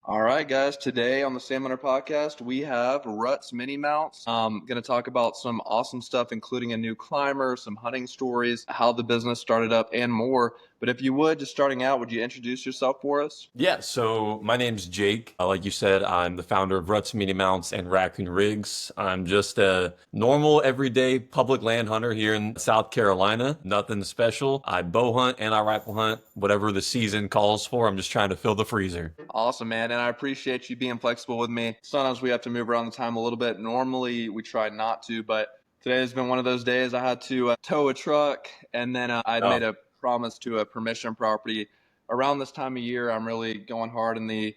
All right, guys. Today on the Sam Hunter podcast, we have Rutt's mini mounts. Going to talk about some awesome stuff, including a new climber, some hunting stories, how the business started up, and more. But if you would, just starting out, would you introduce yourself for us? Yeah, so my name's Jake. Like you said, I'm the founder of Rutt's Mini Mounts and Raccoon Rigs. I'm just a normal, everyday public land hunter here in South Carolina. Nothing special. I bow hunt and I rifle hunt, whatever the season calls for. I'm just trying to fill the freezer. Awesome, man. And I appreciate you being flexible with me. Sometimes we have to move around the time a little bit. Normally, we try not to, but today has been one of those days. I had to tow a truck, and then I'd Oh, made a promise to a permission property. Around this time of year, I'm really going hard in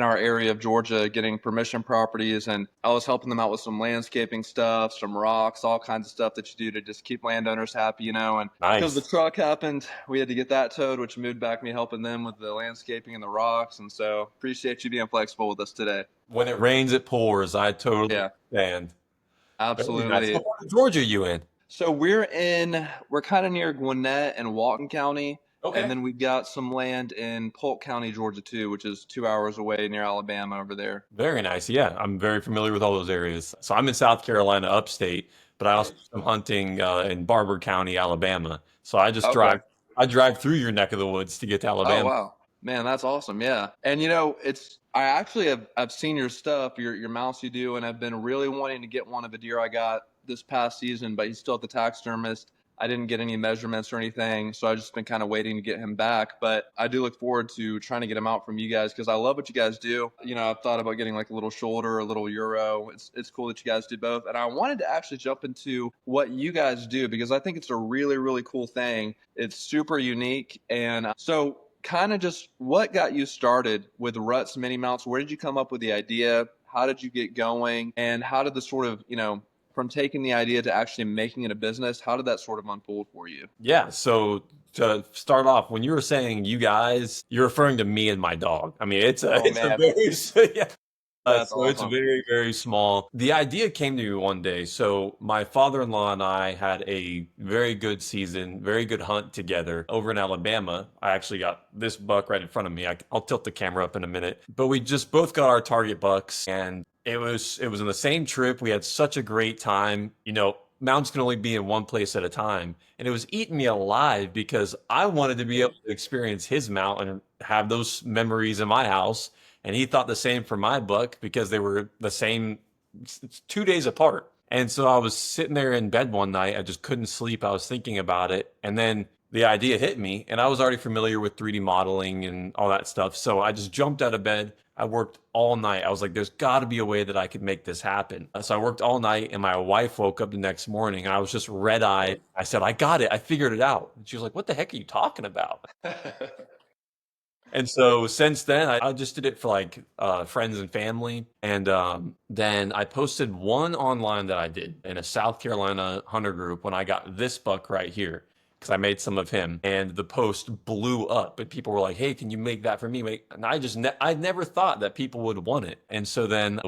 our area of Georgia, getting permission properties, and I was helping them out with some landscaping stuff, some rocks, all kinds of stuff that you do to just keep landowners happy, And because the nice. truck happened, we had to get that towed, which moved back me helping them with the landscaping and the rocks. And so appreciate you being flexible with us today. When it rains, it pours. I totally Yeah, understand. Very nice. absolutely. What part of Georgia are you in? So we're kind of near Gwinnett and Walton County. And Okay. then we've got some land in Polk County, Georgia, too, which is 2 hours away near Alabama over there. Very nice. Yeah, I'm very familiar with all those areas. So I'm in South Carolina, upstate, but I also am hunting in Barber County, Alabama. So I just Okay. drive. I drive through your neck of the woods to get to Oh, Alabama. wow. Man, that's awesome. Yeah. And I actually I've seen your stuff, your mounts you do, and I've been really wanting to get one of a deer I got this past season, but he's still at the taxidermist. I didn't get any measurements or anything, so I've just been kind of waiting to get him back. But I do look forward to trying to get him out from you guys because I love what you guys do. I've thought about getting like a little shoulder, a little euro. It's cool that you guys do both. And I wanted to actually jump into what you guys do because I think it's a really, really cool thing. It's super unique. And so kind of just what got you started with Rutt's mini mounts? Where did you come up with the idea? How did you get going? And how did the sort of, from taking the idea to actually making it a business, how did that sort of unfold for you? Yeah. So to start off, when you were saying you guys, you're referring to me and my dog. I mean, it's a Oh it's a man, very yeah. that's So it's awesome. very, very small. The idea came to me one day. So my father-in-law and I had a very good season, very good hunt together over in Alabama. I actually got this buck right in front of me. I'll tilt the camera up in a minute. But we just both got our target bucks, and it was in the same trip. We had such a great time. Mounts can only be in one place at a time, and it was eating me alive because I wanted to be able to experience his mount and have those memories in my house, and he thought the same for my buck because they were the same 2 days apart. And so I was sitting there in bed one night. I just couldn't sleep. I was thinking about it. And then the idea hit me, and I was already familiar with 3D modeling and all that stuff. So I just jumped out of bed. I worked all night. I was like, there's got to be a way that I could make this happen. So I worked all night, and my wife woke up the next morning, and I was just red eyed. I said, I got it. I figured it out. And she was like, what the heck are you talking about? And so since then, I just did it for like friends and family. And then I posted one online that I did in a South Carolina hunter group when I got this buck right here because I made some of him. And the post blew up, and people were like, "Hey, can you make that for me?" And I never thought that people would want it. And so then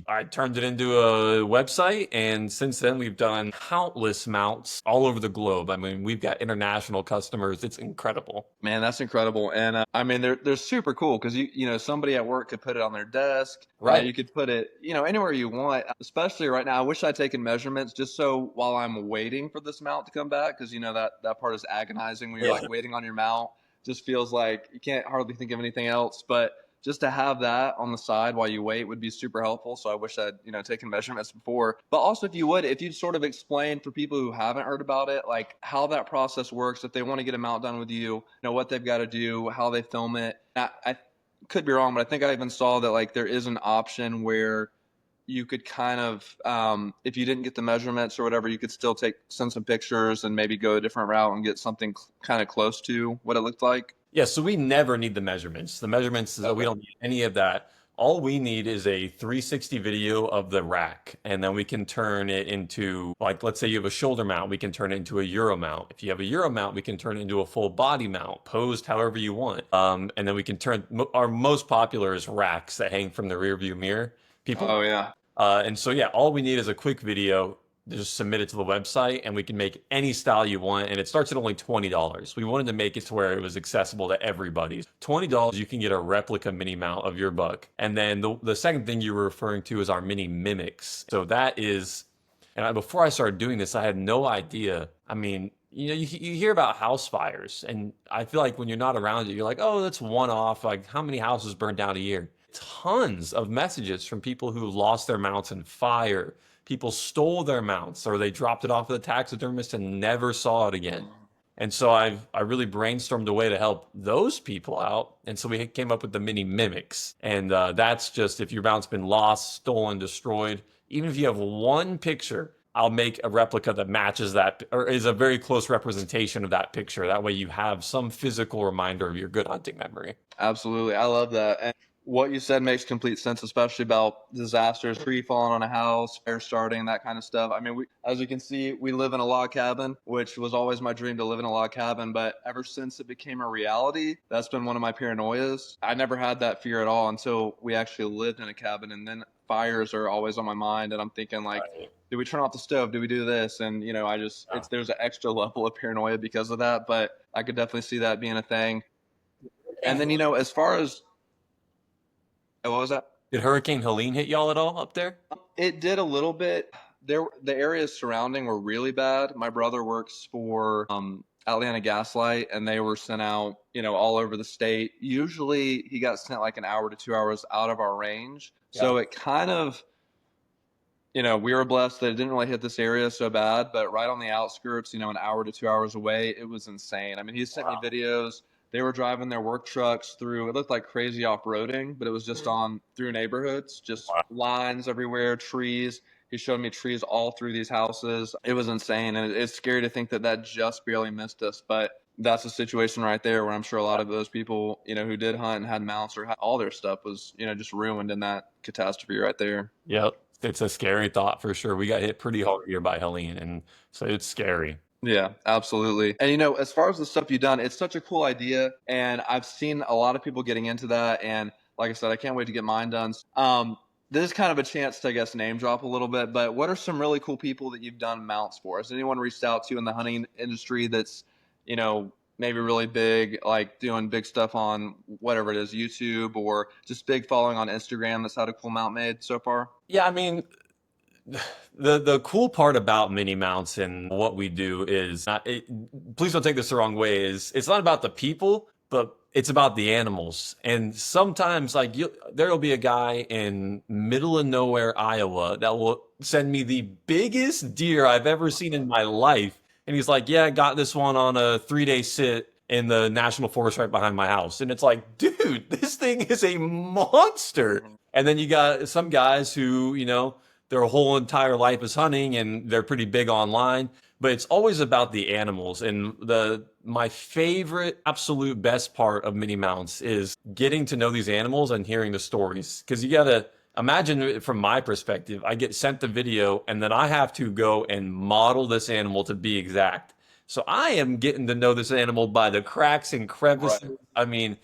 I turned it into a website, and since then we've done countless mounts all over the globe. I mean, we've got international customers. It's incredible. Man, that's incredible. And I mean, they're super cool because somebody at work could put it on their desk. Right. You could put it, anywhere you want. Especially right now, I wish I'd taken measurements just so while I'm waiting for this mount to come back, because that part is agonizing when you're Yeah. like waiting on your mount. Just feels like you can't hardly think of anything else. But just to have that on the side while you wait would be super helpful. So I wish I'd taken measurements before. But also, if you'd sort of explain for people who haven't heard about it, like how that process works, if they want to get a mount done with you, what they've got to do, how they film it. I could be wrong, but I think I even saw that like there is an option where you could kind of, if you didn't get the measurements or whatever, you could still send some pictures and maybe go a different route and get something kind of close to what it looked like. Yeah, so we never need the measurements. The measurements, we Okay. don't need any of that. All we need is a 360 video of the rack, and then we can turn it into, like, let's say you have a shoulder mount, we can turn it into a Euro mount. If you have a Euro mount, we can turn it into a full body mount, posed however you want. And then we can our most popular is racks that hang from the rear view mirror. People Oh yeah. and so, yeah, all we need is a quick video. just submit it to the website and we can make any style you want. And it starts at only $20. We wanted to make it to where it was accessible to everybody. $20, you can get a replica mini mount of your buck. And then the second thing you were referring to is our mini mimics. So that is, before I started doing this, I had no idea. I mean, you hear about house fires, and I feel like when you're not around it, you're like, oh, that's one off. Like, how many houses burn down a year? Tons of messages from people who lost their mounts in fire. People stole their mounts, or they dropped it off at the taxidermist and never saw it again. And so I really brainstormed a way to help those people out. And so we came up with the mini mimics. And that's just if your mount's been lost, stolen, destroyed, even if you have one picture, I'll make a replica that matches that or is a very close representation of that picture. That way you have some physical reminder of your good hunting memory. Absolutely. I love that. And what you said makes complete sense, especially about disasters, tree falling on a house, fire starting, that kind of stuff. I mean, as you can see, we live in a log cabin, which was always my dream to live in a log cabin. But ever since it became a reality, that's been one of my paranoias. I never had that fear at all until we actually lived in a cabin. And then fires are always on my mind. And I'm thinking like, do we turn off the stove? Do we do this? And, there's an extra level of paranoia because of that. But I could definitely see that being a thing. And then, as far as, what was that? Did Hurricane Helene hit y'all at all up there? It did a little bit. The areas surrounding were really bad. My brother works for Atlanta Gaslight, and they were sent out, all over the state. Usually he got sent like an hour to 2 hours out of our range. Yeah. So it kind of, we were blessed that it didn't really hit this area so bad, but right on the outskirts, an hour to 2 hours away, it was insane. I mean, he sent me videos. They were driving their work trucks through, it looked like crazy off-roading, but it was just on through neighborhoods, just lines everywhere, trees. He showed me trees all through these houses. It was insane. And it's scary to think that just barely missed us. But that's a situation right there where I'm sure a lot of those people, who did hunt and had mounts or all their stuff was, just ruined in that catastrophe right there. Yep. It's a scary thought for sure. We got hit pretty hard here by Helene, and so it's scary. Yeah, absolutely. And, as far as the stuff you've done, it's such a cool idea. And I've seen a lot of people getting into that. And like I said, I can't wait to get mine done. This is kind of a chance to, I guess, name drop a little bit. But what are some really cool people that you've done mounts for? Has anyone reached out to you in the hunting industry that's, maybe really big, like doing big stuff on whatever it is, YouTube, or just big following on Instagram that's had a cool mount made so far? Yeah, I mean, the cool part about mini mounts and what we do is please don't take this the wrong way, is it's not about the people, but it's about the animals. And sometimes like there'll be a guy in middle of nowhere Iowa that will send me the biggest deer I've ever seen in my life, and he's like, yeah, I got this one on a 3-day sit in the national forest right behind my house. And it's like, dude, this thing is a monster. And then you got some guys who, their whole entire life is hunting and they're pretty big online, but it's always about the animals. And my favorite, absolute best part of mini mounts is getting to know these animals and hearing the stories. Because you got to imagine, from my perspective, I get sent the video and then I have to go and model this animal to be exact. So I am getting to know this animal by the cracks and crevices. Right. I mean,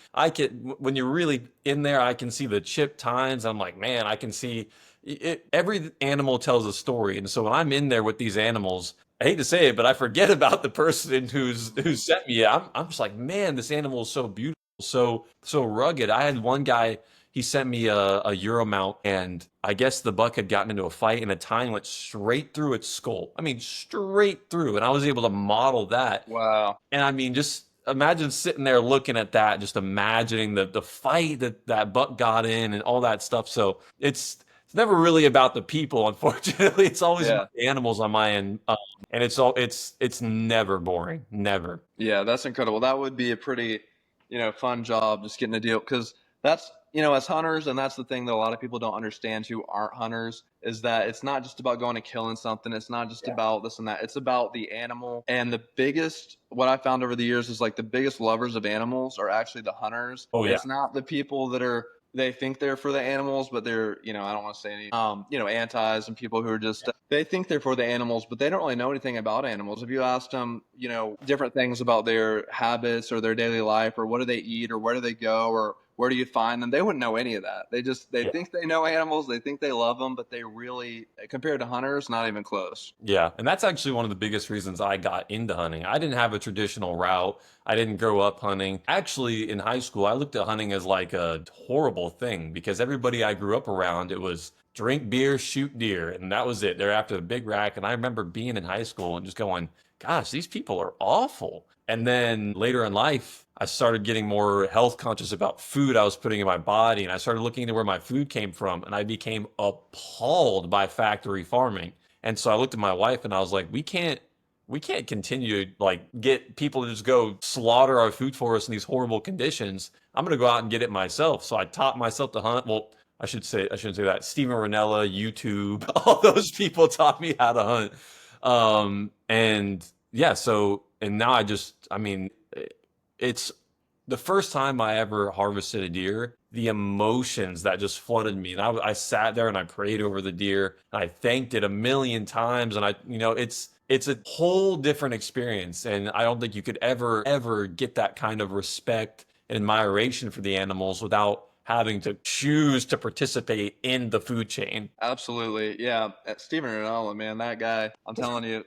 when you're really in there, I can see the chipped tines. I'm like, man, I can see it. Every animal tells a story. And so when I'm in there with these animals, I hate to say it, but I forget about the person who sent me. I'm just like, man, this animal is so beautiful, so rugged. I had one guy, he sent me a Euro mount, and I guess the buck had gotten into a fight and a tine went straight through its skull. I mean, straight through. And I was able to model that. Wow. And I mean, just imagine sitting there looking at that, just imagining the fight that buck got in and all that stuff. So it's never really about the people, unfortunately. It's always about the animals on my end. And it's never boring. Never. Yeah, that's incredible. That would be a pretty, fun job, just getting a deal. Because that's, as hunters, and that's the thing that a lot of people don't understand who aren't hunters, is that it's not just about going and killing something. It's not just about this and that. It's about the animal. And what I found over the years is like the biggest lovers of animals are actually the hunters. Oh, yeah. It's not the people that they think they're for the animals, but they're, I don't want to say any, antis and people who are just, they think they're for the animals, but they don't really know anything about animals. If you asked them, different things about their habits or their daily life or what do they eat or where do they go or where do you find them? They wouldn't know any of that. They Yeah. think they know animals, they think they love them, but they really, compared to hunters, not even close. Yeah, and that's actually one of the biggest reasons I got into hunting. I didn't have a traditional route. I didn't grow up hunting. Actually, in high school, I looked at hunting as like a horrible thing because everybody I grew up around, it was drink beer, shoot deer, and that was it. They're after the big rack. And I remember being in high school and just going, gosh, these people are awful. And then later in life, I started getting more health conscious about food I was putting in my body, and I started looking into where my food came from, and I became appalled by factory farming. And so I looked at my wife and I was like, we can't continue to like get people to just go slaughter our food for us in these horrible conditions. I'm gonna go out and get it myself. So I taught myself to hunt. Well, I shouldn't say that. Steven Ranella, YouTube, all those people taught me how to hunt. And yeah, so and now I mean, it's the first time I ever harvested a deer, the emotions that just flooded me. And I sat there and I prayed over the deer and I thanked it a million times. And it's a whole different experience. And I don't think you could ever get that kind of respect and admiration for the animals without having to choose to participate in the food chain. Absolutely. Yeah. Steven Rinella, man, that guy, I'm telling you,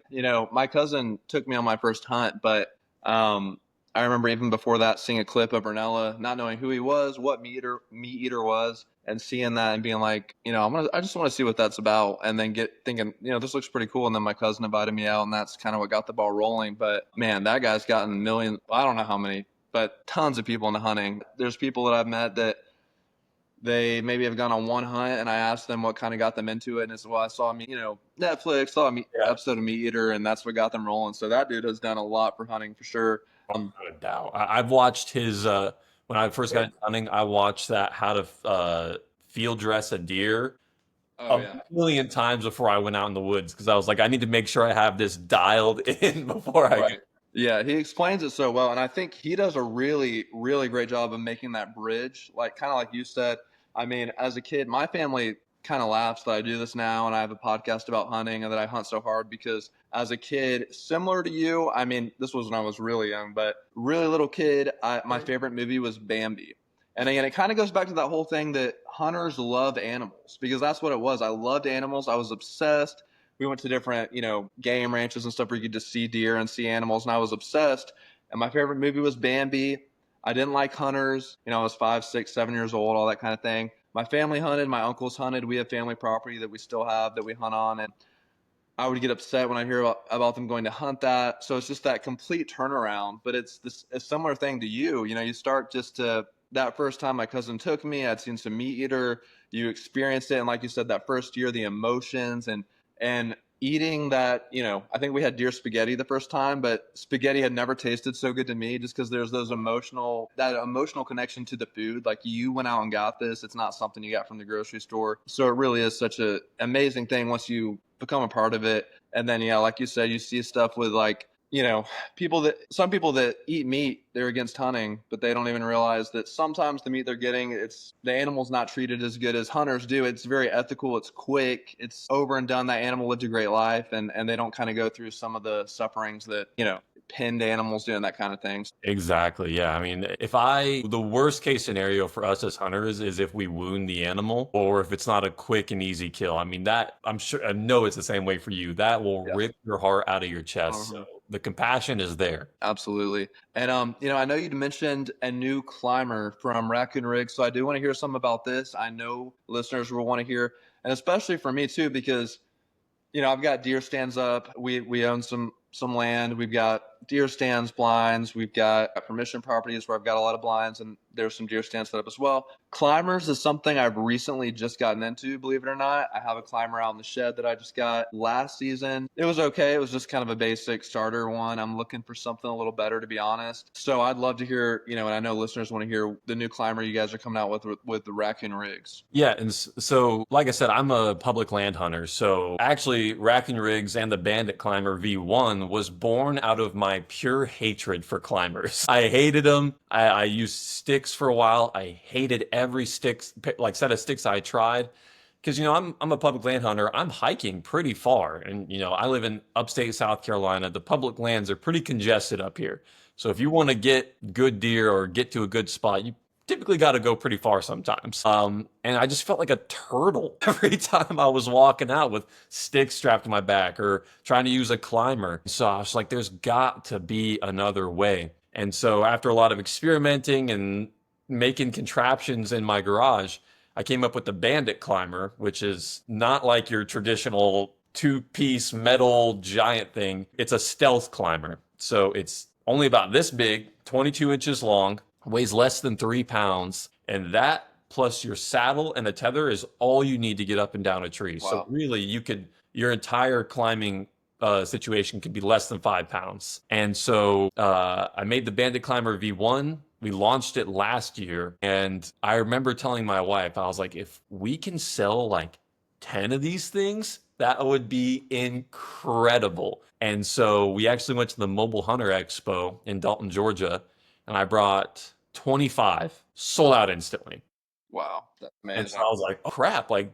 my cousin took me on my first hunt, but I remember even before that seeing a clip of Rinella, not knowing who he was, what meat eater was, and seeing that and being like, I just want to see what that's about. And then get thinking, this looks pretty cool. And then my cousin invited me out, and that's kind of what got the ball rolling. But man, that guy's gotten millions, I don't know how many, but tons of people into hunting. There's people that I've met that they maybe have gone on one hunt, and I asked them what kind of got them into it, and it's, well, I saw me, Netflix, saw a Yeah. episode of Meat Eater, and that's what got them rolling. So that dude has done a lot for hunting for sure. Without a doubt. I've watched his when I first got into hunting, I watched that how to field dress a deer Oh a yeah, million times before I went out in the woods because I was like, I need to make sure I have this dialed in before I right. Yeah, he explains it so well, and I think he does a really, really great job of making that bridge. Like kind of like you said. I mean, as a kid, my family kind of laughs that I do this now, and I have a podcast about hunting and that I hunt so hard because as a kid, similar to you, I mean, this was when I was really young, but really little kid, my favorite movie was Bambi. And again, it kind of goes back to that whole thing that hunters love animals because that's what it was. I loved animals. I was obsessed. We went to different, game ranches and stuff where you could just see deer and see animals, and I was obsessed. And my favorite movie was Bambi. I didn't like hunters. I was 5, 6, 7 years old, all that kind of thing. My family hunted. My uncles hunted. We have family property that we still have that we hunt on. And I would get upset when I hear about them going to hunt that. So it's just that complete turnaround. But it's a similar thing to you. You start just to that first time my cousin took me, I'd seen some Meat Eater. You experienced it, and like you said, that first year, the emotions and eating that. I think we had deer spaghetti the first time, but spaghetti had never tasted so good to me just because there's that emotional connection to the food. Like you went out and got this. It's not something you got from the grocery store. So it really is such an amazing thing once you become a part of it. And then, yeah, like you said, you see stuff with like, some people that eat meat, they're against hunting, but they don't even realize that sometimes the meat they're getting, it's the animal's not treated as good as hunters do. It's very ethical. It's quick. It's over and done. That animal lived a great life, and they don't kind of go through some of the sufferings that, pinned animals do and that kind of things. Exactly. Yeah. I mean, the worst case scenario for us as hunters is if we wound the animal or if it's not a quick and easy kill. I mean, I know it's the same way for you. That will Yes. rip your heart out of your chest. Uh-huh. So the compassion is there. Absolutely. And I know you'd mentioned a new climber from Raccoon Rig, so I do want to hear some about this. I know listeners will want to hear, and especially for me too, because I've got deer stands up. We own some land. We've got deer stands, blinds. We've got permission properties where I've got a lot of blinds, and there's some deer stands set up as well. Climbers is something I've recently just gotten into, believe it or not. I have a climber out in the shed that I just got last season. It was okay. It was just kind of a basic starter one. I'm looking for something a little better, to be honest. So I'd love to hear, and I know listeners want to hear the new climber you guys are coming out with the Raccoon Rigs. Yeah, and so like I said, I'm a public land hunter. So actually, Raccoon Rigs and the Bandit Climber V1 was born out of my pure hatred for climbers. I hated them. I used sticks for a while. I hated every set of sticks I tried. Because I'm a public land hunter. I'm hiking pretty far, and I live in upstate South Carolina. The public lands are pretty congested up here. So if you want to get good deer or get to a good spot, you typically got to go pretty far sometimes. And I just felt like a turtle every time I was walking out with sticks strapped to my back or trying to use a climber. So I was like, there's got to be another way. And so after a lot of experimenting and making contraptions in my garage, I came up with the Bandit Climber, which is not like your traditional two-piece metal giant thing. It's a stealth climber. So it's only about this big, 22 inches long, weighs less than 3 pounds, and that plus your saddle and a tether is all you need to get up and down a tree. So Wow. really, your entire climbing situation could be less than 5 pounds. And so I made the Bandit Climber V1. We launched it last year, and I remember telling my wife, I was like, if we can sell like 10 of these things, that would be incredible. And so we actually went to the Mobile Hunter Expo in Dalton, Georgia, and I brought 25, sold out instantly. Wow. That's And so amazing. I was like, oh crap, like,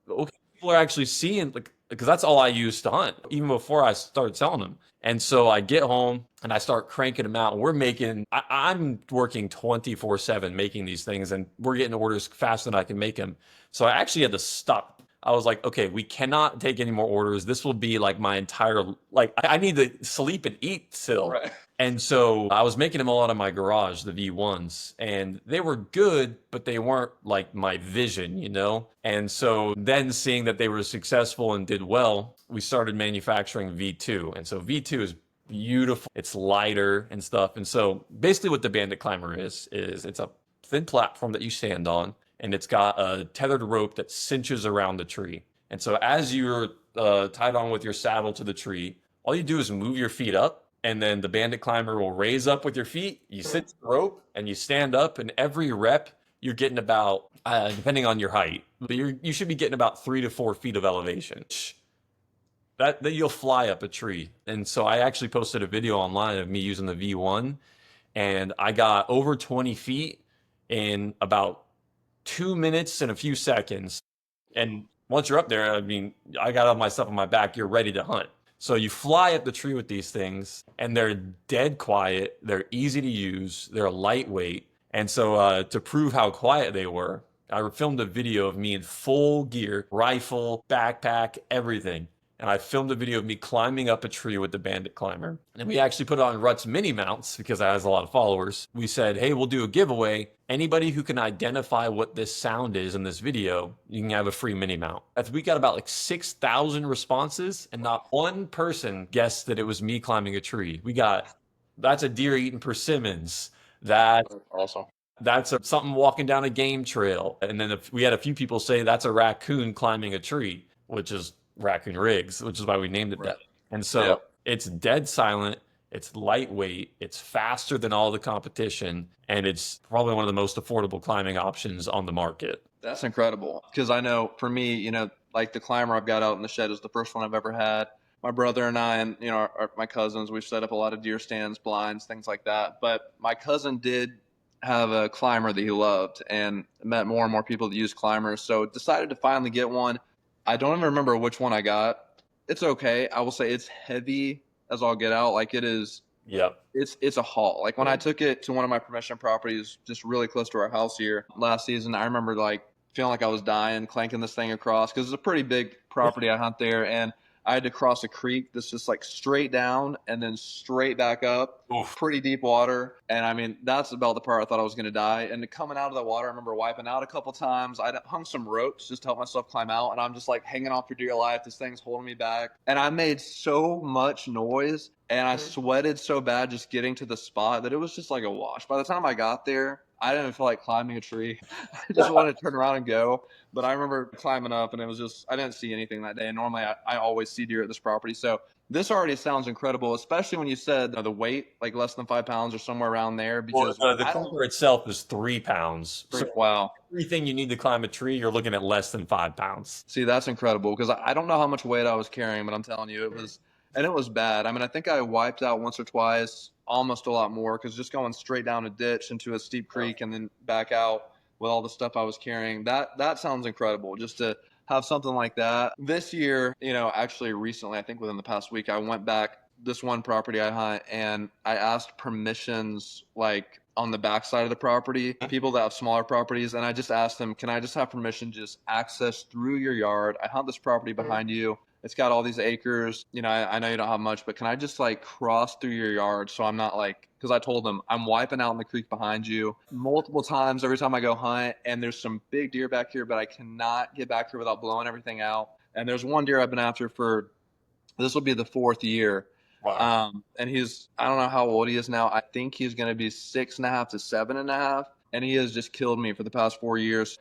okay, people are actually seeing, like, because that's all I used to hunt, even before I started selling them. And so I get home and I start cranking them out. And I'm working 24/7 making these things, and we're getting orders faster than I can make them. So I actually had to stop. I was like, okay, we cannot take any more orders. This will be like my entire, like, I need to sleep and eat still. Right. And so I was making them all out of my garage, the V1s, and they were good, but they weren't like my vision, you know? And so then seeing that they were successful and did well, we started manufacturing V2. And so V2 is beautiful. It's lighter and stuff. And so basically what the Bandit Climber is it's a thin platform that you stand on, and it's got a tethered rope that cinches around the tree. And so as you're tied on with your saddle to the tree, all you do is move your feet up, and then the Bandit Climber will raise up with your feet. You sit to the rope and you stand up, and every rep you're getting about, depending on your height, but you should be getting about 3 to 4 feet of elevation. That you'll fly up a tree. And so I actually posted a video online of me using the V1, and I got over 20 feet in about 2 minutes and a few seconds. And once you're up there, I mean, I got all my stuff on my back, you're ready to hunt. So you fly up the tree with these things, and they're dead quiet. They're easy to use. They're lightweight. And so to prove how quiet they were, I filmed a video of me in full gear, rifle, backpack, everything. And I filmed a video of me climbing up a tree with the Bandit Climber. And we actually put it on Rutt's mini mounts because it has a lot of followers. We said, hey, we'll do a giveaway. Anybody who can identify what this sound is in this video, you can have a free mini mount. We got about like 6,000 responses, and not one person guessed that it was me climbing a tree. That's a deer eating persimmons. That That's awesome. something walking down a game trail. And then we had a few people say that's a raccoon climbing a tree, which is Raccoon Rigs, which is why we named it Right. that. And Yeah. so it's dead silent, it's lightweight, it's faster than all the competition, and it's probably one of the most affordable climbing options on the market. That's incredible. Because I know for me, like the climber I've got out in the shed is the first one I've ever had. My brother and I, and my cousins, we've set up a lot of deer stands, blinds, things like that. But my cousin did have a climber that he loved, and met more and more people that use climbers. So decided to finally get one. I don't even remember which one I got. It's okay. I will say it's heavy as all get out. Like it is. Yep. It's a haul. Like when I took it to one of my permission properties, just really close to our house here last season, I remember like feeling like I was dying, clanking this thing across because it's a pretty big property I hunt there, and I had to cross a creek that's just like straight down and then straight back up, Oof. pretty deep water. And I mean, that's about the part I thought I was going to die. And coming out of the water, I remember wiping out a couple times. I hung some ropes just to help myself climb out, and I'm just like hanging on for dear life. This thing's holding me back, and I made so much noise. And I sweated so bad just getting to the spot that it was just like a wash. By the time I got there, I didn't feel like climbing a tree. I just wanted to turn around and go. But I remember climbing up, and it was just, I didn't see anything that day. And normally I always see deer at this property. So this already sounds incredible, especially when you said the weight, like less than 5 pounds or somewhere around there. Well, Because the climber itself is 3 pounds. So wow. everything you need to climb a tree, you're looking at less than 5 pounds. See, that's incredible because I don't know how much weight I was carrying, but I'm telling you, it was bad. I mean, I think I wiped out once or twice, almost a lot more, because just going straight down a ditch into a steep creek and then back out with all the stuff I was carrying, that sounds incredible. Just to have something like that. This year, actually recently, I think within the past week, I went back this one property I hunt and I asked permissions like on the backside of the property, people that have smaller properties. And I just asked them, can I just have permission to just access through your yard? I hunt this property behind you. It's got all these acres. You know, I know you don't have much, but can I just like cross through your yard so I'm not like, because I told them I'm wiping out in the creek behind you multiple times every time I go hunt. And there's some big deer back here, but I cannot get back here without blowing everything out. And there's one deer I've been after for, this will be the 4th year. Wow. And he's, I don't know how old he is now. I think he's going to be 6.5 to 7.5. And he has just killed me for the past 4 years.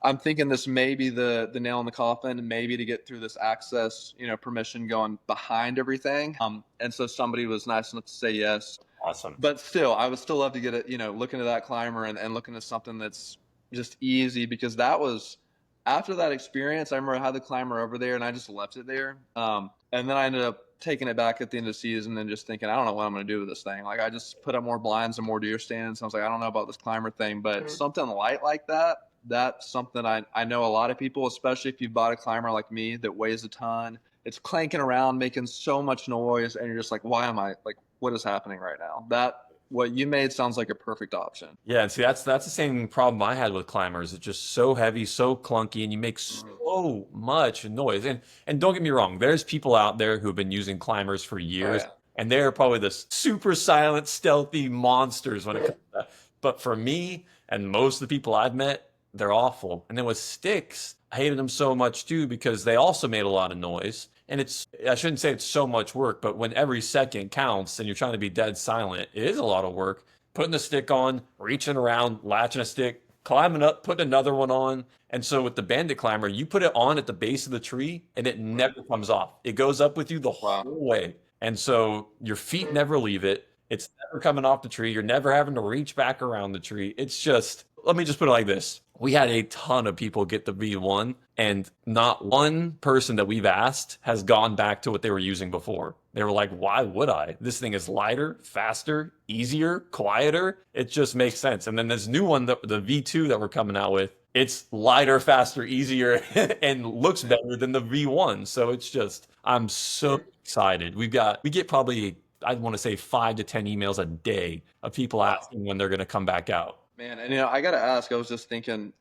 I'm thinking this may be the nail in the coffin, maybe to get through this access, you know, permission going behind everything. And so somebody was nice enough to say yes. Awesome. But still, I would still love to get it, you know, look into that climber and look into something that's just easy, because that was, after that experience, I remember I had the climber over there and I just left it there. And then I ended up taking it back at the end of the season and just thinking, I don't know what I'm going to do with this thing. Like, I just put up more blinds and more deer stands. I was like, I don't know about this climber thing, but something light like that, that's something I know a lot of people, especially if you bought a climber like me that weighs a ton, it's clanking around, making so much noise. And you're just like, why am I, like, what is happening right now? That, what you made sounds like a perfect option. Yeah, and see, that's the same problem I had with climbers. It's just so heavy, so clunky, and you make so much noise. And don't get me wrong, there's people out there who've been using climbers for years, yeah. and they're probably the super silent, stealthy monsters when it comes to that. But for me and most of the people I've met, they're awful. And then with sticks, I hated them so much too because they also made a lot of noise. And it's, I shouldn't say it's so much work, but when every second counts and you're trying to be dead silent, it is a lot of work. Putting the stick on, reaching around, latching a stick, climbing up, putting another one on. And so with the Bandit Climber, you put it on at the base of the tree and it never comes off. It goes up with you the whole way. And so your feet never leave it. It's never coming off the tree. You're never having to reach back around the tree. It's just, let me just put it like this. We had a ton of people get the V1, and not one person that we've asked has gone back to what they were using before. They were like, why would I? This thing is lighter, faster, easier, quieter. It just makes sense. And then this new one, the V2 that we're coming out with, it's lighter, faster, easier, and looks better than the V1. So it's just, I'm so excited. We get probably, I want to say 5 to 10 emails a day of people asking when they're going to come back out. Man, and you know, I got to ask, I was just thinking,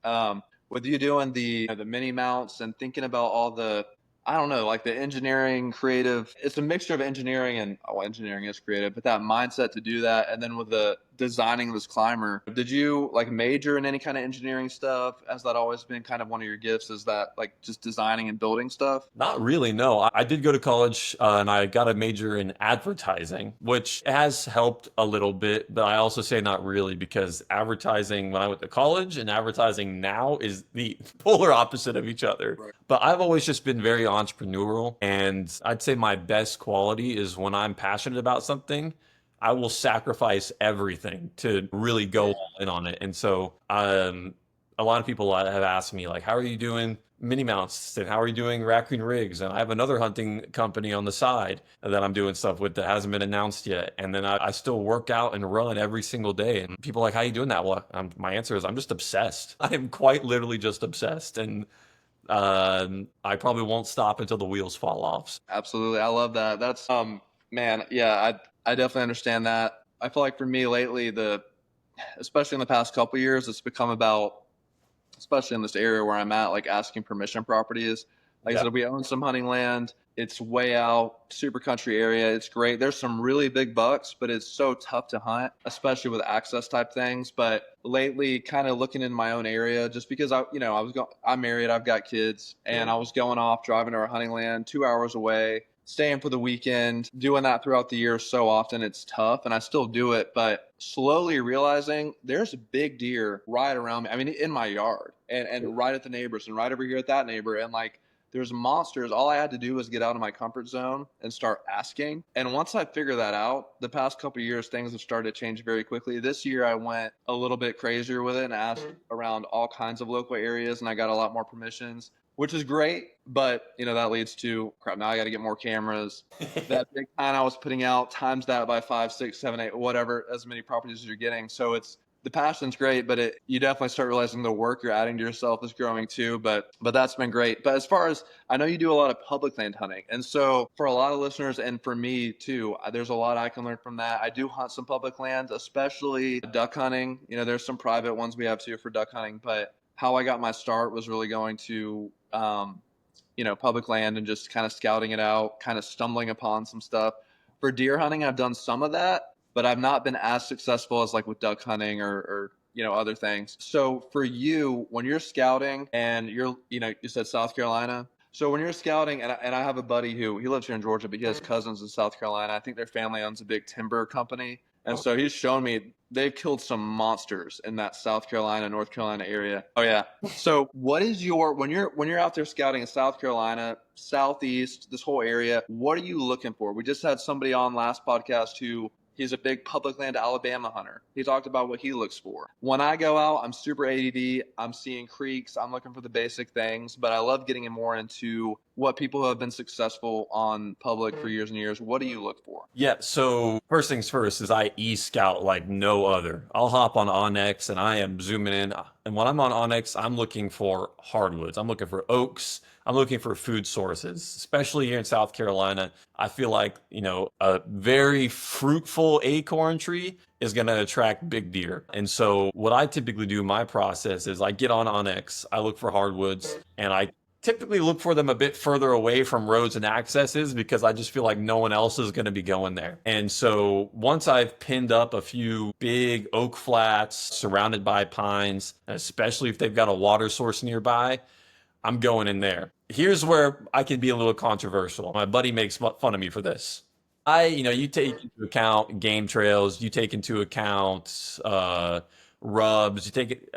with you doing the, you know, the mini mounts and thinking about all the, I don't know, like the engineering, creative, it's a mixture of engineering and, oh, engineering is creative, but that mindset to do that. And then with the designing this climber, did you like major in any kind of engineering stuff? Has that always been kind of one of your gifts? Is that like just designing and building stuff? Not really, no. I did go to college and I got a major in advertising, which has helped a little bit, but I also say not really because advertising when I went to college and advertising now is the polar opposite of each other. Right. But I've always just been very entrepreneurial, and I'd say my best quality is when I'm passionate about something, I will sacrifice everything to really go all in on it. And so a lot of people have asked me, like, how are you doing mini mounts? And how are you doing raccoon rigs? And I have another hunting company on the side that I'm doing stuff with that hasn't been announced yet. And then I still work out and run every single day. And people are like, how are you doing that? Well, my answer is I'm just obsessed. I am quite literally just obsessed. And I probably won't stop until the wheels fall off. Absolutely. I love that. That's, man, yeah, I definitely understand that. I feel like for me lately, especially in the past couple of years, it's become about, especially in this area where I'm at, like asking permission properties. Like I said, we own some hunting land. It's way out, super country area. It's great. There's some really big bucks, but it's so tough to hunt, especially with access type things. But lately, kind of looking in my own area, just because I'm married, I've got kids, and I was going off driving to our hunting land 2 hours away, staying for the weekend, doing that throughout the year so often it's tough, and I still do it, but slowly realizing there's a big deer right around me. I mean, in my yard and right at the neighbors and right over here at that neighbor. And like, there's monsters. All I had to do was get out of my comfort zone and start asking. And once I figured that out, the past couple of years, things have started to change very quickly. This year, I went a little bit crazier with it and asked around all kinds of local areas, and I got a lot more permissions, which is great. But, you know, that leads to, crap, now I got to get more cameras. That big sign I was putting out, times that by 5, 6, 7, 8, whatever, as many properties as you're getting. So it's the passion's great, but you definitely start realizing the work you're adding to yourself is growing too. But that's been great. But as far as I know, you do a lot of public land hunting, and so for a lot of listeners and for me too, there's a lot I can learn from that. I do hunt some public lands, especially duck hunting. There's some private ones we have too for duck hunting, but how I got my start was really going to public land and just kind of scouting it out, kind of stumbling upon some stuff. For deer hunting, I've done some of that, but I've not been as successful as like with duck hunting or other things. So for you, when you're scouting and you said South Carolina. So when you're scouting, and I have a buddy who he lives here in Georgia, but he has cousins in South Carolina. I think their family owns a big timber company. And so he's shown me they've killed some monsters in that South Carolina, North Carolina area. Oh yeah. So what is when you're out there scouting in South Carolina, Southeast, this whole area, what are you looking for? We just had somebody on last podcast who he's a big public land Alabama hunter. He talked about what he looks for. When I go out, I'm super ADD. I'm seeing creeks. I'm looking for the basic things, but I love getting more into what people who have been successful on public for years and years. What do you look for? Yeah, so first things first is I e-scout like no other. I'll hop on Onyx and I am zooming in. And when I'm on Onyx, I'm looking for hardwoods. I'm looking for oaks. I'm looking for food sources, especially here in South Carolina. I feel like, a very fruitful acorn tree is going to attract big deer. And so what I typically do in my process is I get on Onyx, I look for hardwoods, and I typically look for them a bit further away from roads and accesses because I just feel like no one else is going to be going there. And so once I've pinned up a few big oak flats surrounded by pines, especially if they've got a water source nearby, I'm going in there. Here's where I can be a little controversial. My buddy makes fun of me for this. You take into account game trails, you take into account rubs, you take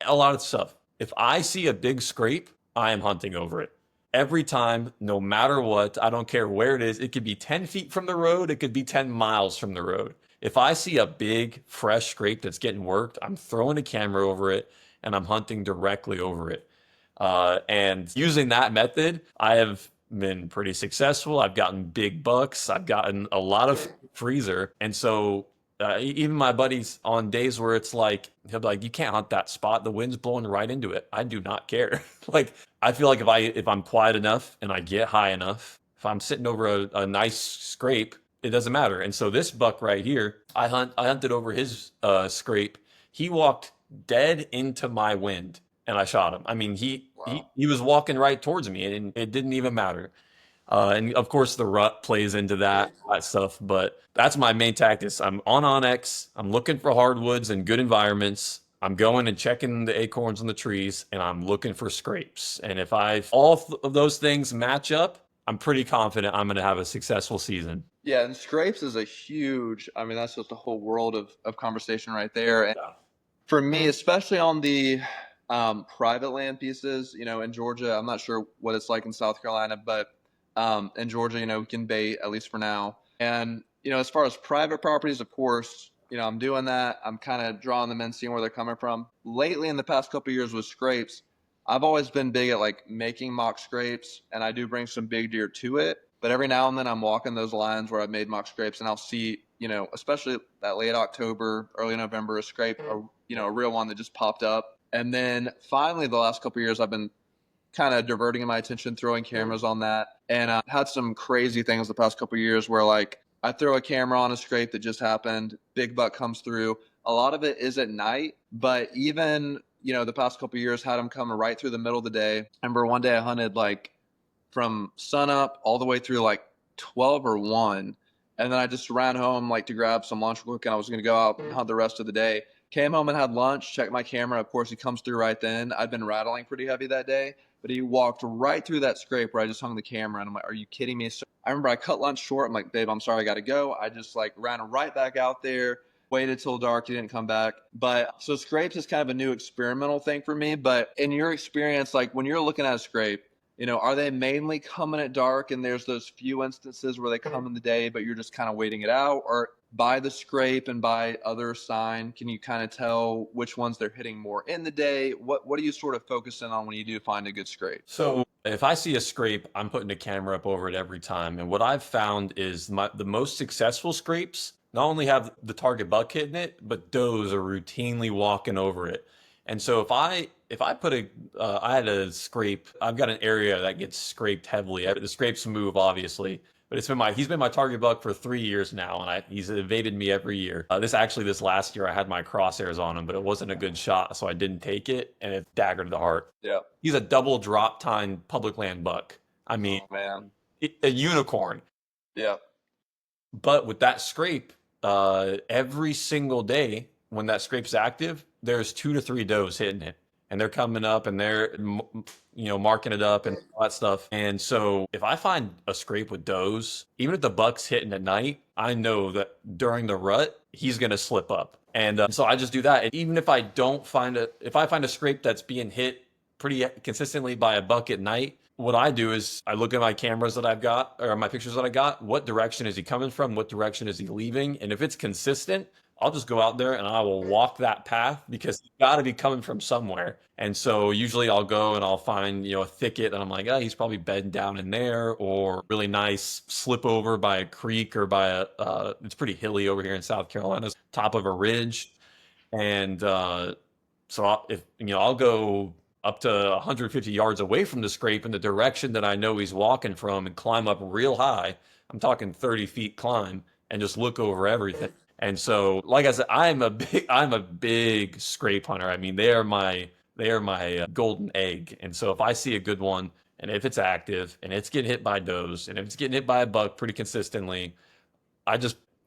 a lot of stuff. If I see a big scrape, I am hunting over it. Every time, no matter what, I don't care where it is. It could be 10 feet from the road. It could be 10 miles from the road. If I see a big, fresh scrape that's getting worked, I'm throwing a camera over it and I'm hunting directly over it. And using that method, I have been pretty successful. I've gotten big bucks. I've gotten a lot of freezer. And so even my buddies on days where it's like, he'll be like, you can't hunt that spot. The wind's blowing right into it. I do not care. Like, I feel like if I'm quiet enough and I get high enough, if I'm sitting over a nice scrape, it doesn't matter. And so this buck right here, I hunted over his scrape. He walked dead into my wind and I shot him. I mean, he was walking right towards me and it didn't even matter. And of course the rut plays into that stuff, but that's my main tactics. I'm on Onyx. I'm looking for hardwoods and good environments. I'm going and checking the acorns on the trees and I'm looking for scrapes. And if all of those things match up, I'm pretty confident I'm going to have a successful season. Yeah, and scrapes is that's just a whole world of conversation right there. And for me, especially on the private land pieces, in Georgia, I'm not sure what it's like in South Carolina, but in Georgia, we can bait, at least for now. And, as far as private properties, of course, I'm doing that. I'm kind of drawing them in, seeing where they're coming from. Lately, in the past couple of years with scrapes, I've always been big at like making mock scrapes, and I do bring some big deer to it. But every now and then I'm walking those lines where I've made mock scrapes and I'll see, especially that late October, early November, a scrape, a real one that just popped up. And then finally, the last couple of years, I've been kind of diverting my attention, throwing cameras on that. And I had some crazy things the past couple of years where like I throw a camera on a scrape that just happened, big buck comes through. A lot of it is at night, but even, the past couple of years had them come right through the middle of the day. I remember one day I hunted like from sunup all the way through like 12 or 1. And then I just ran home like to grab some lunch real quick and I was going to go out and hunt the rest of the day. Came home and had lunch, checked my camera. Of course, he comes through right then. I'd been rattling pretty heavy that day, but he walked right through that scrape where I just hung the camera. And I'm like, are you kidding me? So I remember I cut lunch short. I'm like, babe, I'm sorry, I got to go. I just like ran right back out there, waited till dark. He didn't come back. But so scrapes is kind of a new experimental thing for me. But in your experience, like when you're looking at a scrape, are they mainly coming at dark and there's those few instances where they come in the day, but you're just kind of waiting it out? Or by the scrape and by other sign, can you kind of tell which ones they're hitting more in the day? What are you sort of focusing on when you do find a good scrape? So if I see a scrape, I'm putting a camera up over it every time. And what I've found is the most successful scrapes not only have the target buck hitting it, but does are routinely walking over it. And so if I put I had a scrape. I've got an area that gets scraped heavily. The scrapes move obviously, but he's been my target buck for 3 years now, and he's evaded me every year. This last year I had my crosshairs on him, but it wasn't a good shot, so I didn't take it, and it daggered to the heart. Yeah. He's a double drop tine public land buck. I mean, Oh man. a unicorn. Yeah. But with that scrape, every single day when that scrape's active, there's 2 to 3 does hitting it, and they're coming up and they're marking it up and all that stuff. And so if I find a scrape with does, even if the buck's hitting at night, I know that during the rut he's gonna slip up, and so I just do that. And even if I find a scrape that's being hit pretty consistently by a buck at night, what I do is I look at my cameras that I've got or my pictures that I got. What direction is he coming from? What direction is he leaving? And if it's consistent, I'll just go out there and I will walk that path because he's got to be coming from somewhere. And so usually I'll go and I'll find, a thicket and I'm like, oh, he's probably bedding down in there, or really nice slip over by a creek or it's pretty hilly over here in South Carolina, top of a ridge. And so I'll go up to 150 yards away from the scrape in the direction that I know he's walking from and climb up real high. I'm talking 30 feet climb and just look over everything. And so, like I said, I'm a big scrape hunter. I mean, they are my golden egg. And so if I see a good one and if it's active and it's getting hit by does and if it's getting hit by a buck pretty consistently,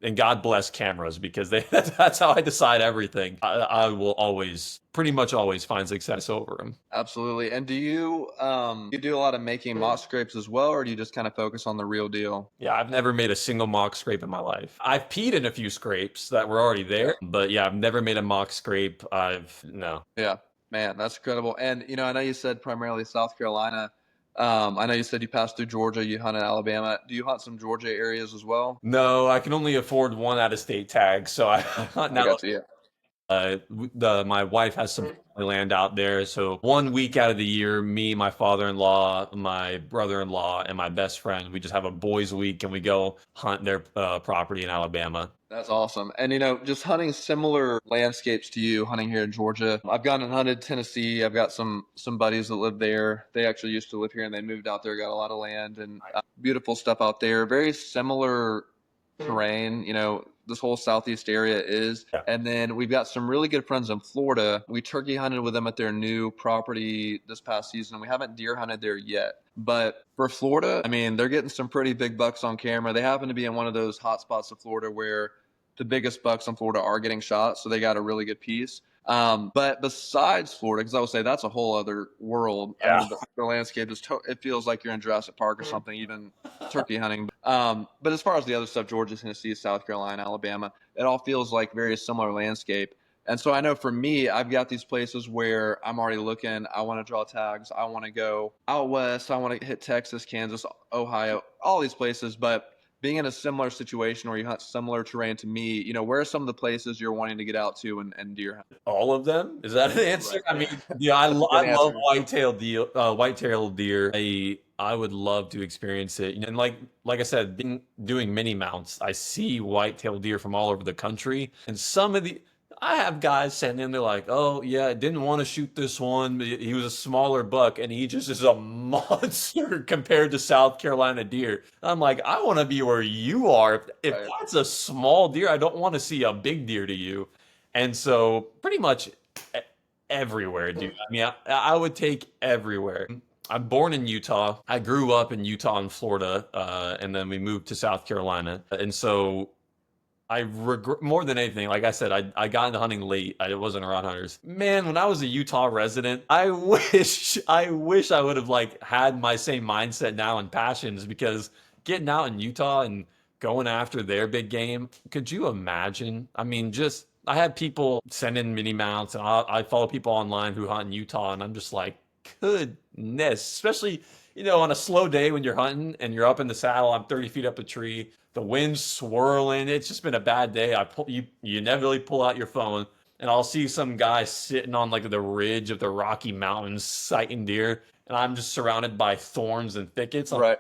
and God bless cameras because that's how I decide everything. I will pretty much always find success over them. Absolutely. And do you do a lot of making mock scrapes as well, or do you just kind of focus on the real deal? Yeah, I've never made a single mock scrape in my life. I've peed in a few scrapes that were already there, but yeah, I've never made a mock scrape. No. Yeah, man, that's incredible. And I know you said primarily South Carolina. I know you said you passed through Georgia, you hunted Alabama. Do you hunt some Georgia areas as well? No, I can only afford one out of state tag, so I hunt I now. got you. Yeah. My wife has some land out there, so 1 week out of the year, me, my father-in-law, my brother-in-law, and my best friend, we just have a boys' week and we go hunt their property in Alabama. That's awesome. And just hunting similar landscapes to you, hunting here in Georgia. I've gone and hunted Tennessee. I've got some buddies that live there. They actually used to live here and they moved out there, got a lot of land and beautiful stuff out there. Very similar terrain, this whole southeast area is. Yeah. And then we've got some really good friends in Florida. We turkey hunted with them at their new property this past season. We haven't deer hunted there yet. But for Florida, I mean, they're getting some pretty big bucks on camera. They happen to be in one of those hot spots of Florida where the biggest bucks in Florida are getting shot. So they got a really good piece. But besides Florida, because I would say that's a whole other world. Yeah. I mean, the landscape it feels like you're in Jurassic Park or something, even turkey hunting. But as far as the other stuff, Georgia, Tennessee, South Carolina, Alabama, it all feels like very similar landscape. And so I know for me, I've got these places where I'm already looking. I want to draw tags. I want to go out west. I want to hit Texas, Kansas, Ohio, all these places. But being in a similar situation where you hunt similar terrain to me, where are some of the places you're wanting to get out to and deer hunt? All of them? Is that an answer? Right. I mean, yeah, I love white-tailed deer. I would love to experience it. And like I said, doing mini mounts, I see white-tailed deer from all over the country. And I have guys sitting in there like, oh, yeah, I didn't want to shoot this one. But he was a smaller buck, and he just is a monster compared to South Carolina deer. I'm like, I want to be where you are. If that's a small deer, I don't want to see a big deer to you. And so pretty much everywhere, dude. I mean, I would take everywhere. I'm born in Utah. I grew up in Utah and Florida, and then we moved to South Carolina. And so I regret more than anything. Like I said, I got into hunting late. I wasn't around hunters. Man, when I was a Utah resident, I wish I would have had my same mindset now and passions, because getting out in Utah and going after their big game, could you imagine? I mean, I had people send in mini mounts, and I follow people online who hunt in Utah, and I'm just like, goodness, especially on a slow day when you're hunting and you're up in the saddle. I'm 30 feet up a tree. The wind's swirling. It's just been a bad day. You inevitably pull out your phone, and I'll see some guy sitting on the ridge of the Rocky Mountains sighting deer, and I'm just surrounded by thorns and thickets. Right.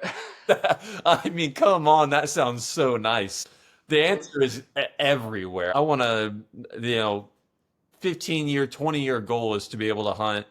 I mean, come on, that sounds so nice. The answer is everywhere. I want to, you know, 15-year, 20-year goal is to be able to hunt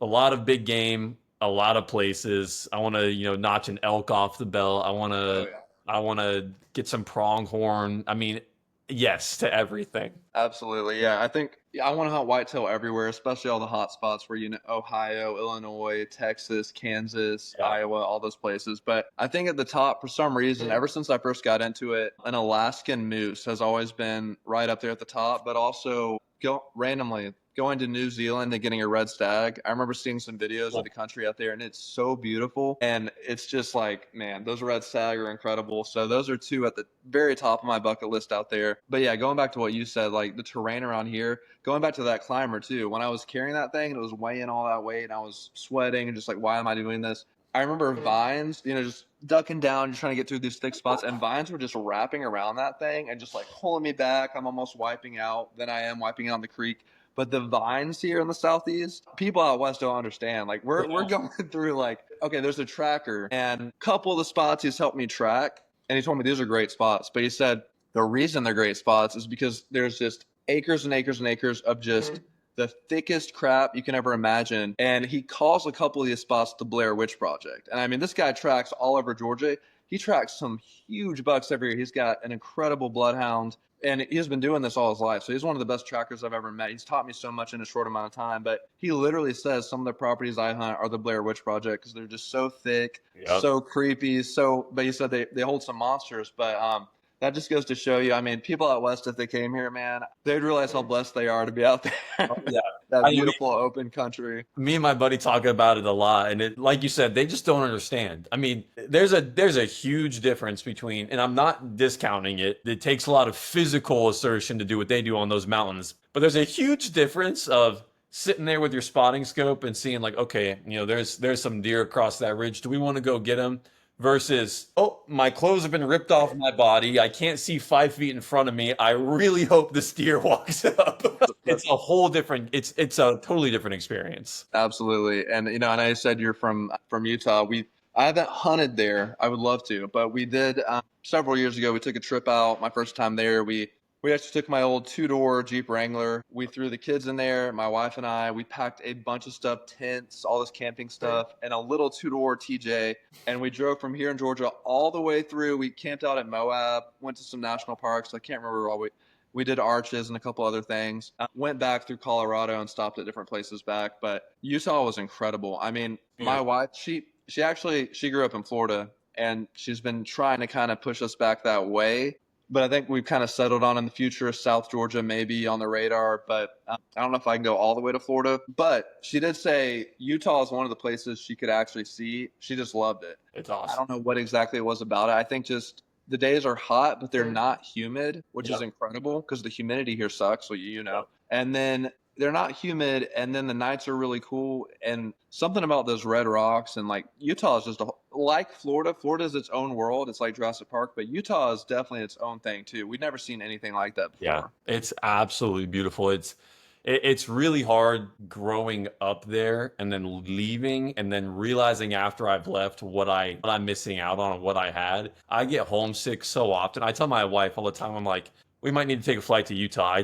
a lot of big game, a lot of places. I want to, you know, notch an elk off the belt. Oh yeah. I want to get some pronghorn. I mean, yes to everything. Absolutely, yeah. I think yeah, I want to hunt whitetail everywhere, especially all the hot spots where you know Ohio, Illinois, Texas, Kansas, Yeah. Iowa, all those places. But I think at the top, for some reason, ever since I first got into it, an Alaskan moose has always been right up there at the top. But also, go randomly going to New Zealand and getting a red stag. I remember seeing some videos of the country out there, and it's so beautiful. And it's just like, man, those red stag are incredible. So those are two at the very top of my bucket list out there. But yeah, going back to what you said, like the terrain around here, going back to that climber too. When I was carrying that thing and it was weighing all that weight, and I was sweating and just like, why am I doing this? I remember vines, you know, just ducking down, just trying to get through these thick spots, and vines were just wrapping around that thing and just like pulling me back. I'm almost wiping out. Then I am wiping out in the creek. But the vines here in the southeast, people out west don't understand. Like we're going through like, okay, there's a tracker, and a couple of the spots he's helped me track, and he told me these are great spots. But he said the reason they're great spots is because there's just acres and acres and acres of just the thickest crap you can ever imagine. And he calls a couple of these spots the Blair Witch Project. And I mean, this guy tracks all over Georgia. He tracks some huge bucks every year. He's got an incredible bloodhound, and he's been doing this all his life. So he's one of the best trackers I've ever met. He's taught me so much in a short amount of time. But he literally says some of the properties I hunt are the Blair Witch Project because they're just so thick, Yep. so creepy. So, but he said they hold some monsters. But that just goes to show you. I mean, people out west, if they came here, man, they'd realize how blessed they are to be out there. Oh, yeah. That I mean, beautiful open country. me and my buddy talk about it a lot, and it, like you said, they just don't understand. I mean, there's a huge difference between, and I'm not discounting it. It takes a lot of physical assertion to do what they do on those mountains, but there's a huge difference of sitting there with your spotting scope and seeing like, okay, you know, there's some deer across that ridge. Do we want to go get them? Versus, oh, my clothes have been ripped off my body. I can't see 5 feet in front of me. I really hope this deer walks up. It's a whole different. It's a totally different experience. Absolutely. And you know, and I said you're from Utah. I haven't hunted there. I would love to, but we did several years ago. We took a trip out. My first time there, we actually took my old two-door Jeep Wrangler. We threw the kids in there, my wife and I. We packed a bunch of stuff, tents, all this camping stuff, and a little two-door TJ. And we drove from here in Georgia all the way through. We camped out at Moab, went to some national parks. I can't remember all we did Arches and a couple other things. Went back through Colorado and stopped at different places back. But Utah was incredible. I mean, my wife, she grew up in Florida, and she's been trying to kind of push us back that way. But I think we've kind of settled on in the future, South Georgia maybe on the radar. But I don't know if I can go all the way to Florida. But she did say Utah is one of the places she could actually see. She just loved it. It's I awesome. don't know what exactly it was about it. I think just the days are hot, but they're not humid, which is Yep. incredible because the humidity here sucks, so you know. And then they're not humid, and then the nights are really cool. And something about those red rocks, and like Utah is just like Florida. Florida is its own world. It's like Jurassic Park, but Utah is definitely its own thing too. We've never seen anything like that Yeah, before. it's absolutely beautiful. It's really hard growing up there and then leaving and then realizing after I've left what I'm missing out on and what I had. I get homesick so often. I tell my wife all the time, I'm like, we might need to take a flight to Utah. I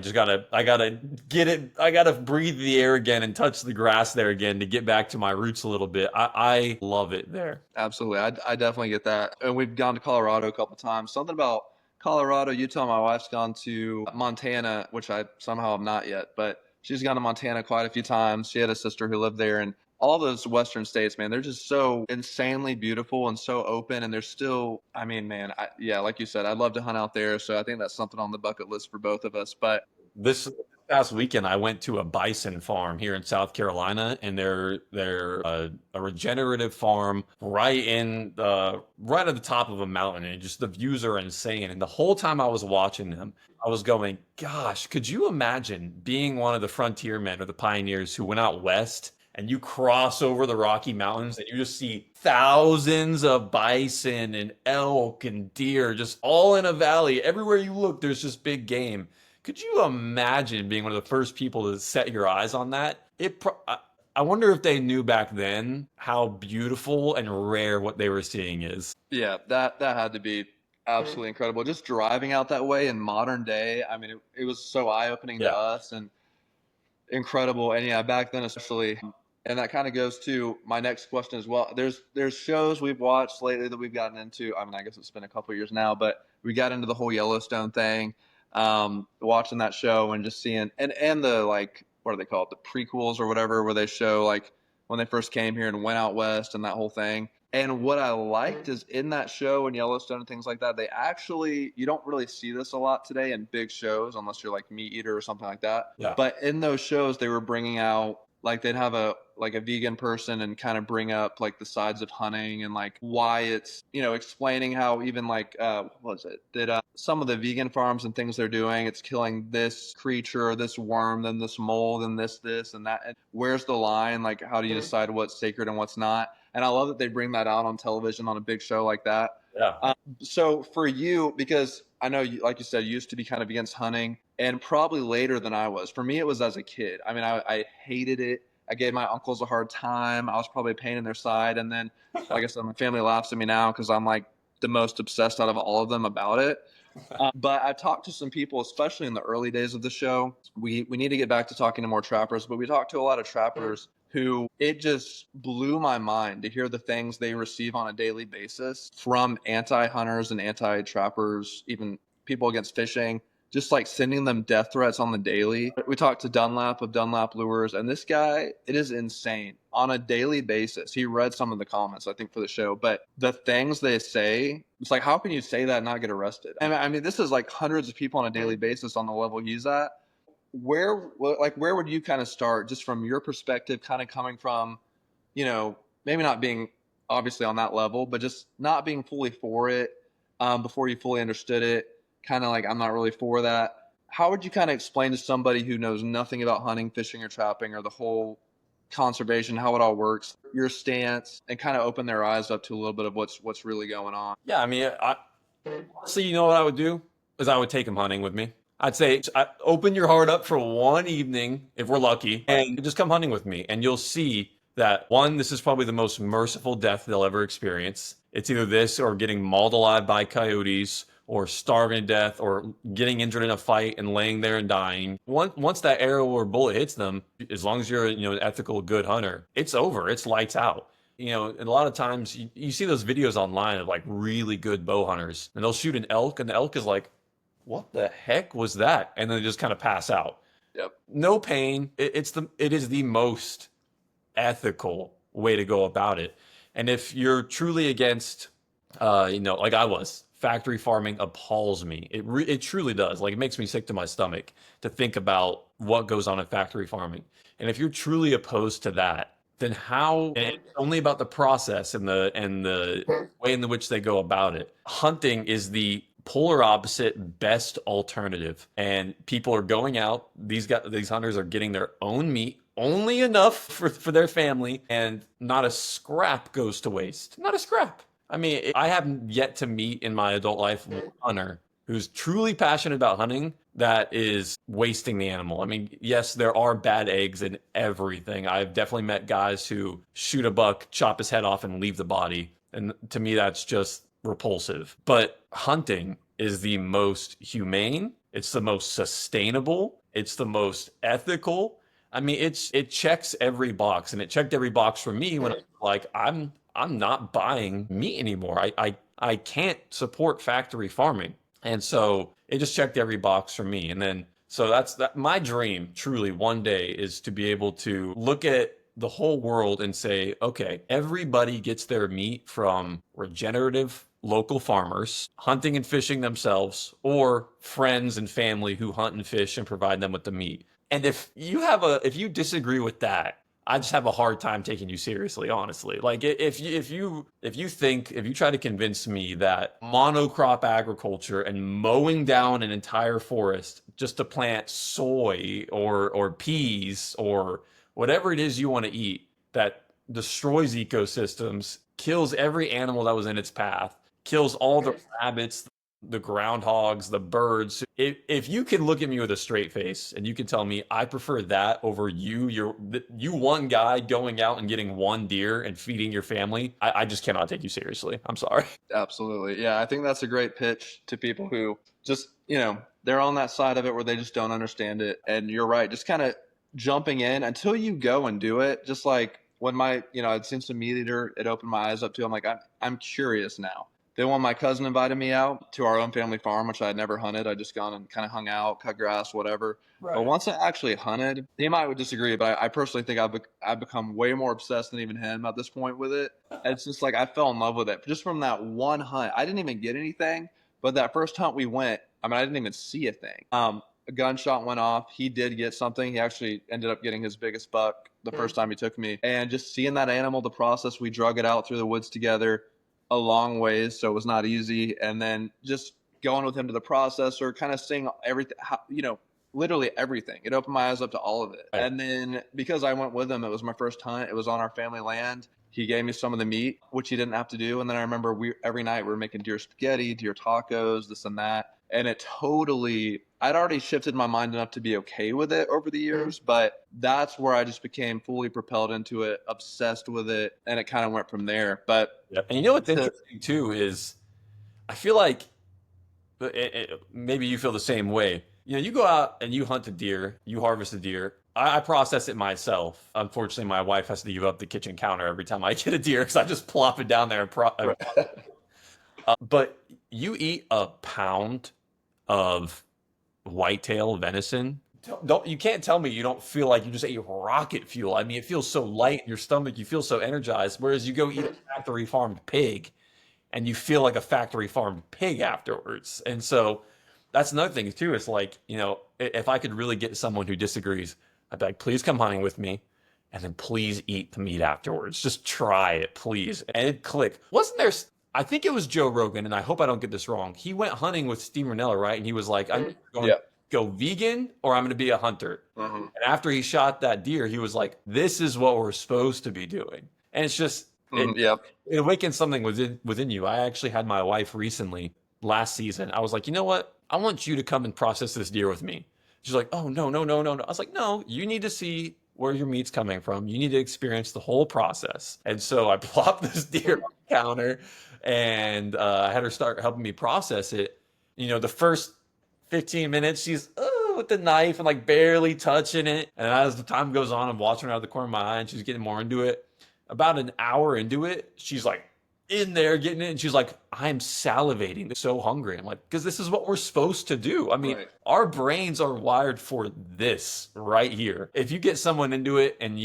gotta get it. I gotta breathe the air again and touch the grass there again to get back to my roots a little bit. I love it there. Absolutely. I definitely get that. And we've gone to Colorado a couple times. Something about Colorado, Utah. My wife's gone to Montana, which I somehow have not yet, but she's gone to Montana quite a few times. She had a sister who lived there, and all those Western states, man, they're just so insanely beautiful and so open. And they're still, I mean, man, yeah, like you said, I'd love to hunt out there. So I think that's something on the bucket list for both of us. But This past weekend, I went to a bison farm here in South Carolina, and they're a regenerative farm right at the top of a mountain, and just the views are insane. And the whole time I was watching them, I was going, "Gosh, could you imagine being one of the frontier men or the pioneers who went out west?" And you cross over the Rocky Mountains and you just see thousands of bison and elk and deer just all in a valley. Everywhere you look, there's just big game. Could you imagine being one of the first people to set your eyes on that? I wonder if they knew back then how beautiful and rare what they were seeing is. yeah, that had to be absolutely incredible. Just driving out that way in modern day, I mean, it was so eye-opening to Yeah. us and incredible. And yeah, back then especially, and that kind of goes to my next question as well. There's shows we've watched lately that we've gotten into. I mean, I guess it's been a couple years now, but we got into the whole Yellowstone thing, watching that show and just seeing and the like, what are they called, the prequels or whatever, where they show like when they first came here and went out west and that whole thing. And what I liked is in that show and Yellowstone and things like that, they actually, you don't really see this a lot today in big shows unless you're like Meat Eater or something like that. Yeah. But in those shows, they were bringing out, like they'd have a vegan person and kind of bring up like the sides of hunting and like why it's, explaining how even like, what was it? That some of the vegan farms and things they're doing, it's killing this creature, this worm, then this mole, then this, and that. And where's the line? Like, how do you decide what's sacred and what's not? And I love that they bring that out on television on a big show like that. Yeah. So for you, because I know you, like you said, you used to be kind of against hunting and probably later than I was. For me, it was as a kid. I mean, I hated it. I gave my uncles a hard time. I was probably a pain in their side. And then, like I said, my family laughs at me now because I'm like the most obsessed out of all of them about it. But I talked to some people, especially in the early days of the show. We need to get back to talking to more trappers, but we talked to a lot of trappers who it just blew my mind to hear the things they receive on a daily basis from anti-hunters and anti-trappers, even people against fishing, just like sending them death threats on the daily. We talked to Dunlap of Dunlap Lures, and this guy, it is insane. On a daily basis, he read some of the comments, I think, for the show, but the things they say, it's like, how can you say that and not get arrested? And I mean, this is like hundreds of people on a daily basis on the level he's at. Where would you kind of start just from your perspective, kind of coming from, maybe not being obviously on that level, but just not being fully for it before you fully understood it, kind of like, I'm not really for that. How would you kind of explain to somebody who knows nothing about hunting, fishing, or trapping, or the whole conservation, how it all works, your stance, and kind of open their eyes up to a little bit of what's really going on? Yeah. I mean, honestly, you know what I would do is I would take him hunting with me. I'd say, open your heart up for one evening, if we're lucky, and just come hunting with me. And you'll see that, one, this is probably the most merciful death they'll ever experience. It's either this or getting mauled alive by coyotes or starving to death or getting injured in a fight and laying there and dying. Once that arrow or bullet hits them, as long as you're, an ethical, good hunter, it's over. It's lights out. And a lot of times you see those videos online of like really good bow hunters and they'll shoot an elk and the elk is like, what the heck was that? And then they just kind of pass out. Yep. No pain. It is the most ethical way to go about it. And if you're truly against, like I was, factory farming appalls me. It truly does. Like, it makes me sick to my stomach to think about what goes on in factory farming. And if you're truly opposed to that, then how? And it's only about the process and the way in which they go about it. Hunting is the polar opposite best alternative, and people are going out. These hunters are getting their own meat, only enough for their family, and not a scrap goes to waste. Not a scrap. I mean, I haven't yet to meet in my adult life a hunter who's truly passionate about hunting that is wasting the animal. I mean, yes, there are bad eggs in everything. I've definitely met guys who shoot a buck, chop his head off, and leave the body. And to me, that's just repulsive. But hunting is the most humane. It's the most sustainable. It's the most ethical. I mean, it checks every box, and it checked every box for me when I'm not buying meat anymore. I can't support factory farming. And so it just checked every box for me. And then, so that's my dream truly one day is to be able to look at the whole world and say, okay, everybody gets their meat from regenerative local farmers, hunting and fishing themselves, or friends and family who hunt and fish and provide them with the meat. And if you disagree with that, I just have a hard time taking you seriously, honestly. Like, if you try to convince me that monocrop agriculture and mowing down an entire forest just to plant soy or peas or whatever it is you want to eat that destroys ecosystems, kills every animal that was in its path, kills all the rabbits, the groundhogs, the birds. If you can look at me with a straight face and you can tell me I prefer that over you one guy going out and getting one deer and feeding your family, I just cannot take you seriously. I'm sorry. Absolutely. Yeah, I think that's a great pitch to people who just, they're on that side of it where they just don't understand it. And you're right, just kind of jumping in until you go and do it. Just like when I'd seen some meat eater, it opened my eyes up to, I'm like, I'm curious now. Then when my cousin invited me out to our own family farm, which I had never hunted, I just gone and kind of hung out, cut grass, whatever. But Right. once I actually hunted, he might would disagree, but I personally think I've become way more obsessed than even him at this point with it. It's just like I fell in love with it just from that one hunt. I didn't even get anything, but that first hunt we went, I mean, I didn't even see a thing. A gunshot went off. He did get something. He actually ended up getting his biggest buck the first time he took me. And just seeing that animal, the process, we drug it out through the woods together a long ways, so it was not easy. And then just going with him to the processor, kind of seeing everything, literally everything. It opened my eyes up to all of it. Right. And then because I went with him, it was my first hunt. It was on our family land. He gave me some of the meat, which he didn't have to do. And then I remember every night we were making deer spaghetti, deer tacos, this and that. And I'd already shifted my mind enough to be okay with it over the years, but that's where I just became fully propelled into it, obsessed with it, and it kind of went from there. But Yep. And you know what's interesting too is I feel like maybe you feel the same way. You go out and you hunt a deer, you harvest a deer. I process it myself. Unfortunately, my wife has to give up the kitchen counter every time I get a deer because I just plop it down there. But you eat a pound of whitetail venison. You can't tell me you don't feel like you just ate rocket fuel. I mean, it feels so light in your stomach. You feel so energized. Whereas you go eat a factory farmed pig, and you feel like a factory farmed pig afterwards. And so that's another thing too. It's like, if I could really get someone who disagrees, I'd be like, please come hunting with me. And then please eat the meat afterwards. Just try it, please. And it'd click. Wasn't there, I think it was Joe Rogan, and I hope I don't get this wrong. He went hunting with Steve Rinella, right? And he was like, I'm going to go vegan or I'm going to be a hunter. And after he shot that deer, he was like, this is what we're supposed to be doing. And it's just, it awakens something within you. I actually had my wife recently, last season. I was like, you know what? I want you to come and process this deer with me. She's like, oh, no, no, no, no, no. I was like, no, you need to see where your meat's coming from. You need to experience the whole process. And so I plopped this deer on the counter and I had her start helping me process it. The first 15 minutes, she's with the knife and like barely touching it. And as the time goes on, I'm watching her out of the corner of my eye and she's getting more into it. About an hour into it, she's like in there getting it. And she's like, I'm salivating, so hungry. I'm like, because this is what we're supposed to do. I mean, our brains are wired for this right here. If you get someone into it and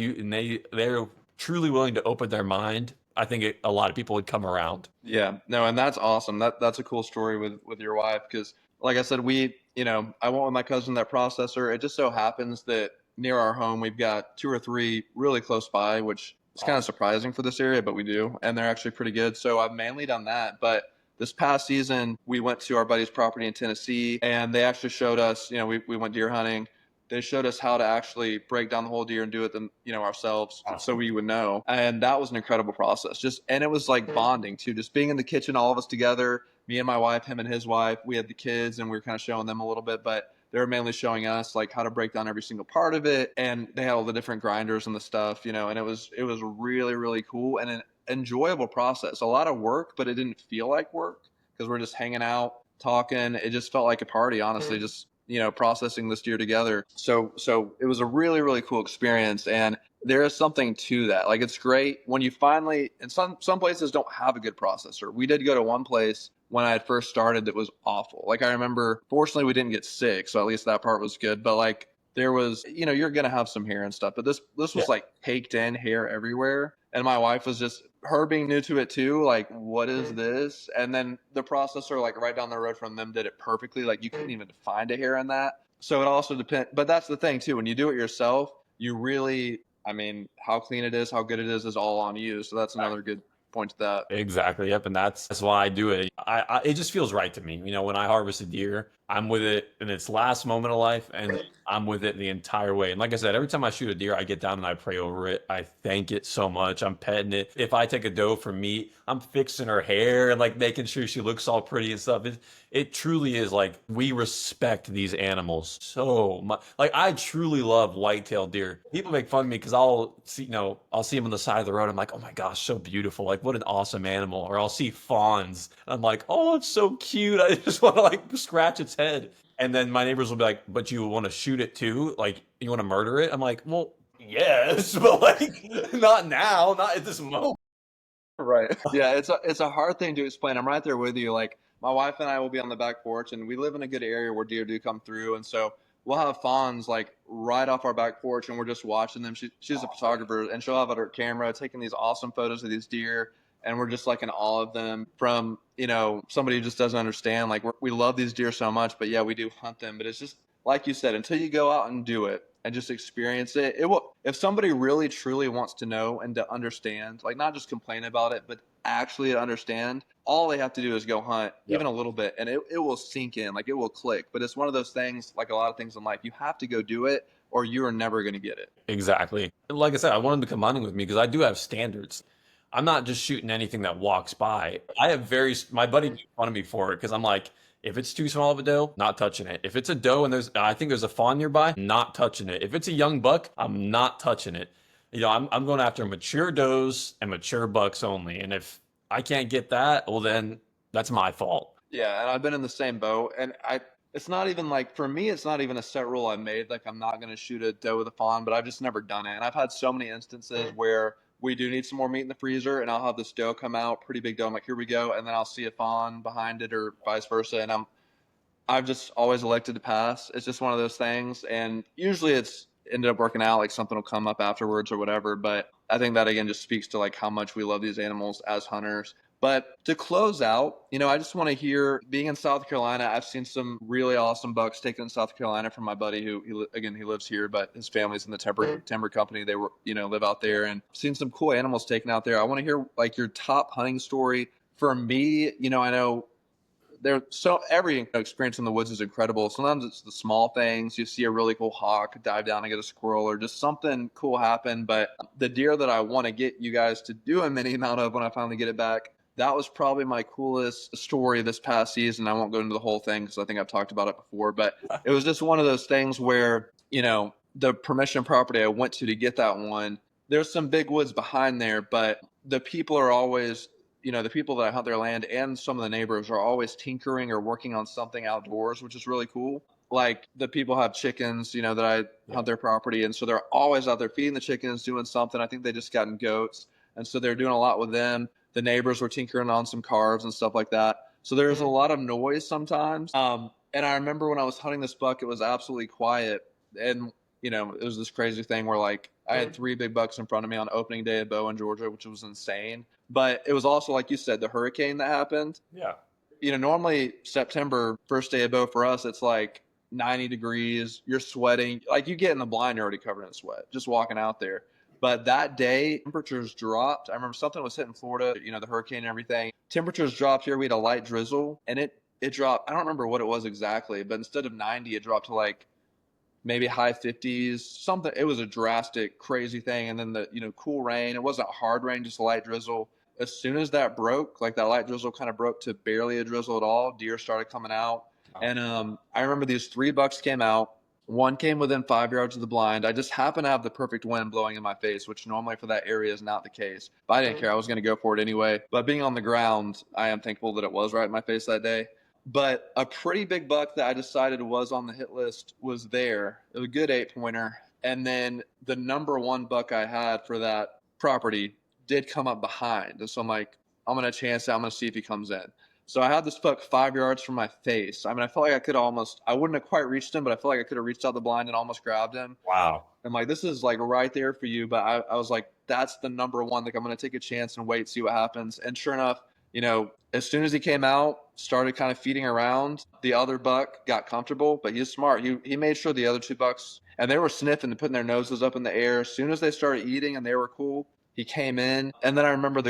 they're truly willing to open their mind, I think a lot of people would come around. Yeah, no, and that's awesome. That's a cool story with your wife because, like I said, I went with my cousin that processor. It just so happens that near our home we've got 2 or 3 really close by, which is kind of surprising for this area, but we do, and they're actually pretty good. So I've mainly done that. But this past season, we went to our buddy's property in Tennessee, and they actually showed us. We went deer hunting. They showed us how to actually break down the whole deer and do it ourselves so we would know. And that was an incredible process. And it was like bonding too, just being in the kitchen, all of us together, me and my wife, him and his wife. We had the kids and we were kind of showing them a little bit, but they were mainly showing us like how to break down every single part of it. And they had all the different grinders and the stuff, and it was really, really cool and an enjoyable process. A lot of work, but it didn't feel like work because we're just hanging out, talking. It just felt like a party, honestly, just processing this deer together. So it was a really, really cool experience. And there is something to that. Like, it's great when you finally, and some places don't have a good processor. We did go to one place when I had first started that was awful. Like, I remember, fortunately we didn't get sick. So at least that part was good. But like, there was, you're going to have some hair and stuff, but this was like caked in hair everywhere. And my wife was just, her being new to it too, like, what is this? And then the processor, like right down the road from them, did it perfectly. Like, you couldn't even find a hair in that. So it also depends. But that's the thing too. When you do it yourself, you really, how clean it is, how good it is all on you. So that's another good point to that. Exactly. Yep. And that's why I do it. It just feels right to me. When I harvest a deer, I'm with it in its last moment of life, and I'm with it the entire way. And like I said, every time I shoot a deer, I get down and I pray over it. I thank it so much. I'm petting it. If I take a doe for meat, I'm fixing her hair and like making sure she looks all pretty and stuff. It truly is like we respect these animals so much. Like I truly love white-tailed deer. People make fun of me because I'll see, I'll see them on the side of the road. I'm like, oh my gosh, so beautiful. Like what an awesome animal. Or I'll see fawns. I'm like, oh, it's so cute. I just want to like scratch its head. And then my neighbors will be like, but you want to shoot it too? Like you want to murder it? I'm like, well, yes, but like not now, not at this moment. Right. Yeah, it's a hard thing to explain. I'm right there with you. Like my wife and I will be on the back porch, and we live in a good area where deer do come through, and so we'll have fawns like right off our back porch, and we're just watching them. She's a photographer, and she'll have her camera taking these awesome photos of these deer, and we're just like in awe of them. From somebody who just doesn't understand. Like we love these deer so much, but yeah, we do hunt them. But it's just like you said, until you go out and do it and just experience it, it will. If somebody really truly wants to know and to understand, like not just complain about it, but actually to understand, all they have to do is go hunt Yep. even a little bit, and it will sink in, like it will click. But it's one of those things, like a lot of things in life, you have to go do it, or you are never going to get it. Exactly. And like I said, I want them to come hunting with me because I do have standards. I'm not just shooting anything that walks by. I have my buddy made fun of me for it because I'm like, if it's too small of a doe, not touching it. If it's a doe and I think there's a fawn nearby, not touching it. If it's a young buck, I'm not touching it. I'm going after mature does and mature bucks only. And if I can't get that, well, then that's my fault. Yeah, and I've been in the same boat, and it's not even like, for me, it's not even a set rule I made. Like I'm not going to shoot a doe with a fawn, but I've just never done it. And I've had so many instances where we do need some more meat in the freezer, and I'll have this doe come out, pretty big doe. I'm like, here we go, and then I'll see a fawn behind it, or vice versa, and I've just always elected to pass. It's just one of those things, and usually it's ended up working out. Like something will come up afterwards or whatever. But I think that again just speaks to like how much we love these animals as hunters. But to close out, I just want to hear, being in South Carolina, I've seen some really awesome bucks taken in South Carolina from my buddy who, again, he lives here, but his family's in the timber company. They were, live out there, and seen some cool animals taken out there. I want to hear like your top hunting story. For me, I know every experience in the woods is incredible. Sometimes it's the small things. You see a really cool hawk dive down and get a squirrel, or just something cool happen. But the deer that I want to get you guys to do a mini amount of when I finally get it back, that was probably my coolest story this past season. I won't go into the whole thing because I think I've talked about it before, but it was just one of those things where, the permission property I went to get that one, there's some big woods behind there, but the people are always, the people that I hunt their land and some of the neighbors are always tinkering or working on something outdoors, which is really cool. Like the people have chickens, that I hunt their property. And so they're always out there feeding the chickens, doing something. I think they just gotten goats. And so they're doing a lot with them. The neighbors were tinkering on some cars and stuff like that. So there's a lot of noise sometimes. And I remember when I was hunting this buck, it was absolutely quiet. And, it was this crazy thing where like I had 3 big bucks in front of me on opening day at Bow in Georgia, which was insane. But it was also, like you said, the hurricane that happened. Yeah. Normally September, first day of bow for us, it's like 90 degrees. You're sweating. Like you get in the blind, you're already covered in sweat just walking out there. But that day, temperatures dropped. I remember something was hitting Florida, the hurricane and everything. Temperatures dropped here. We had a light drizzle, and it dropped. I don't remember what it was exactly, but instead of 90, it dropped to like maybe high 50s, something. It was a drastic, crazy thing. And then the, cool rain. It wasn't hard rain, just a light drizzle. As soon as that broke, like that light drizzle kind of broke to barely a drizzle at all, deer started coming out. And I remember these 3 bucks came out. One came within 5 yards of the blind. I just happened to have the perfect wind blowing in my face, which normally for that area is not the case. But I didn't care. I was going to go for it anyway. But being on the ground, I am thankful that it was right in my face that day. But a pretty big buck that I decided was on the hit list was there. It was a good 8-pointer. And then the number 1 buck I had for that property did come up behind. And so I'm like, I'm going to chance it. I'm going to see if he comes in. So I had this buck 5 yards from my face. I mean, I felt like I wouldn't have quite reached him, but I felt like I could have reached out the blind and almost grabbed him. Wow. I'm like, this is like right there for you. But I was like, that's the number 1. Like, I'm going to take a chance and wait, see what happens. And sure enough, as soon as he came out, started kind of feeding around, the other buck got comfortable, but he's smart. He made sure the other 2 bucks, and they were sniffing and putting their noses up in the air. As soon as they started eating and they were cool, he came in. And then I remember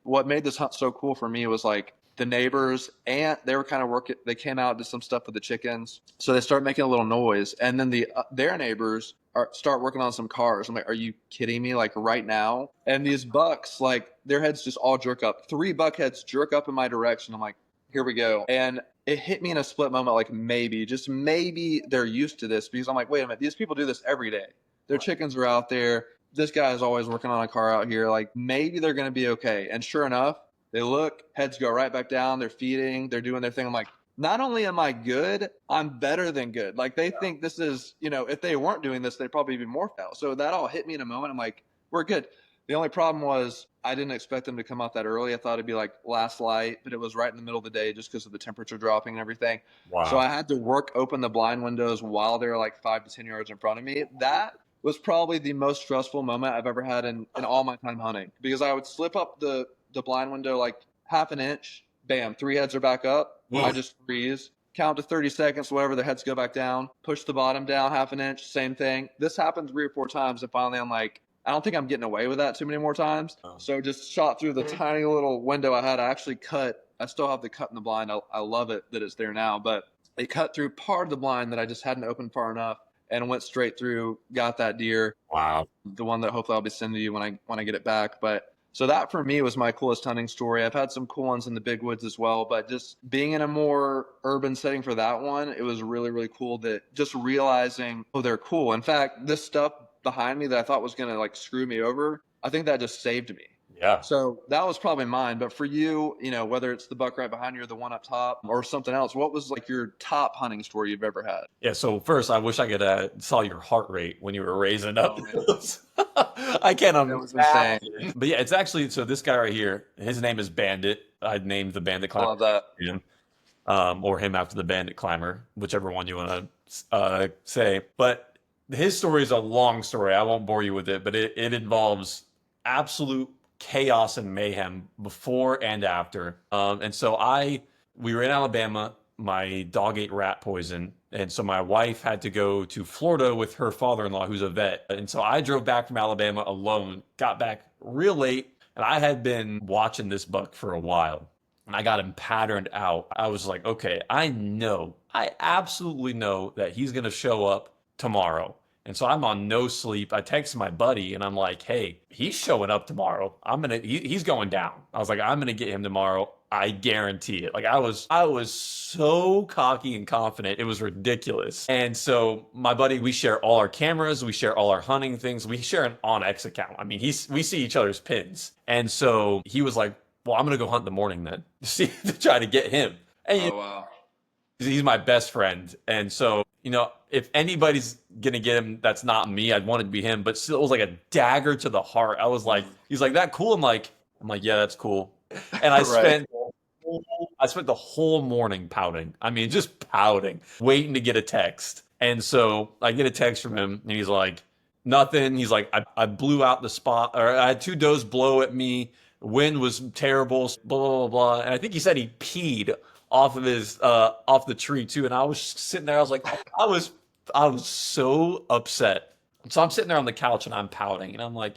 what made this hunt so cool for me was like, the neighbors, and they were kind of working. They came out, did some stuff with the chickens, so they start making a little noise, and then their neighbors start working on some cars. I'm like, are you kidding me? Like right now? And these bucks, like their heads just all jerk up. 3 buck heads jerk up in my direction. I'm like, here we go. And it hit me in a split moment, like maybe, just maybe they're used to this, because I'm like, wait a minute, these people do this every day. Their chickens are out there. This guy is always working on a car out here. Like maybe they're going to be okay. And sure enough, they look, heads go right back down. They're feeding, they're doing their thing. I'm like, not only am I good, I'm better than good. Like they think this is, if they weren't doing this, they'd probably be more foul. So that all hit me in a moment. I'm like, we're good. The only problem was I didn't expect them to come out that early. I thought it'd be like last light, but it was right in the middle of the day just because of the temperature dropping and everything. Wow. So I had to open the blind windows while they were like 5 to 10 yards in front of me. That was probably the most stressful moment I've ever had in all my time hunting, because I would slip up the blind window like half an inch, bam, 3 heads are back up. Oof. I just freeze, count to 30 seconds, whatever, the heads go back down, push the bottom down half an inch, same thing. This happened 3 or 4 times, and finally I'm like, I don't think I'm getting away with that too many more times. So just shot through the tiny little window I had. I actually I still have the cut in the blind. I love it that it's there now, but it cut through part of the blind that I just hadn't opened far enough, and went straight through, got that deer. Wow. The one that hopefully I'll be sending to you when I get it back. But so that for me was my coolest hunting story. I've had some cool ones in the big woods as well, but just being in a more urban setting for that one, it was really, really cool, that just realizing, oh, they're cool. In fact, this stuff behind me that I thought was going to like screw me over, I think that just saved me. Yeah. So that was probably mine. But for you, whether it's the buck right behind you or the one up top or something else, what was like your top hunting story you've ever had? Yeah. So first, I wish I could saw your heart rate when you were raising up. I can't understand. But yeah, it's actually, so this guy right here, his name is Bandit. I named the Bandit Climber. I love that. Him, or him after the Bandit Climber, whichever one you want to say. But his story is a long story. I won't bore you with it, but it involves absolute chaos and mayhem before and after. And so we were in Alabama. My dog ate rat poison. And so my wife had to go to Florida with her father-in-law, who's a vet. And so I drove back from Alabama alone, got back real late, and I had been watching this buck for a while. And I got him patterned out. I was like, okay, I absolutely know that he's going to show up tomorrow. And so I'm on no sleep. I text my buddy and I'm like, hey, he's showing up tomorrow. He's going down. I was like, I'm going to get him tomorrow. I guarantee it. Like I was so cocky and confident. It was ridiculous. And so my buddy, we share all our cameras. We share all our hunting things. We share an OnX account. I mean, we see each other's pins. And so he was like, well, I'm going to go hunt in the morning then to try to get him. And wow. He's my best friend. And so, if anybody's going to get him, that's not me. I'd want it to be him, but still it was like a dagger to the heart. I was like, he's like, that cool? I'm like, yeah, that's cool. And I spent the whole morning pouting. I mean, just pouting, waiting to get a text. And so I get a text from him and he's like, nothing. He's like, I blew out the spot, or I had 2 does blow at me. Wind was terrible, blah, blah, blah, blah. And I think he said he peed off of off the tree too. And I was sitting there, I was like, I was so upset. So I'm sitting there on the couch and I'm pouting and I'm like,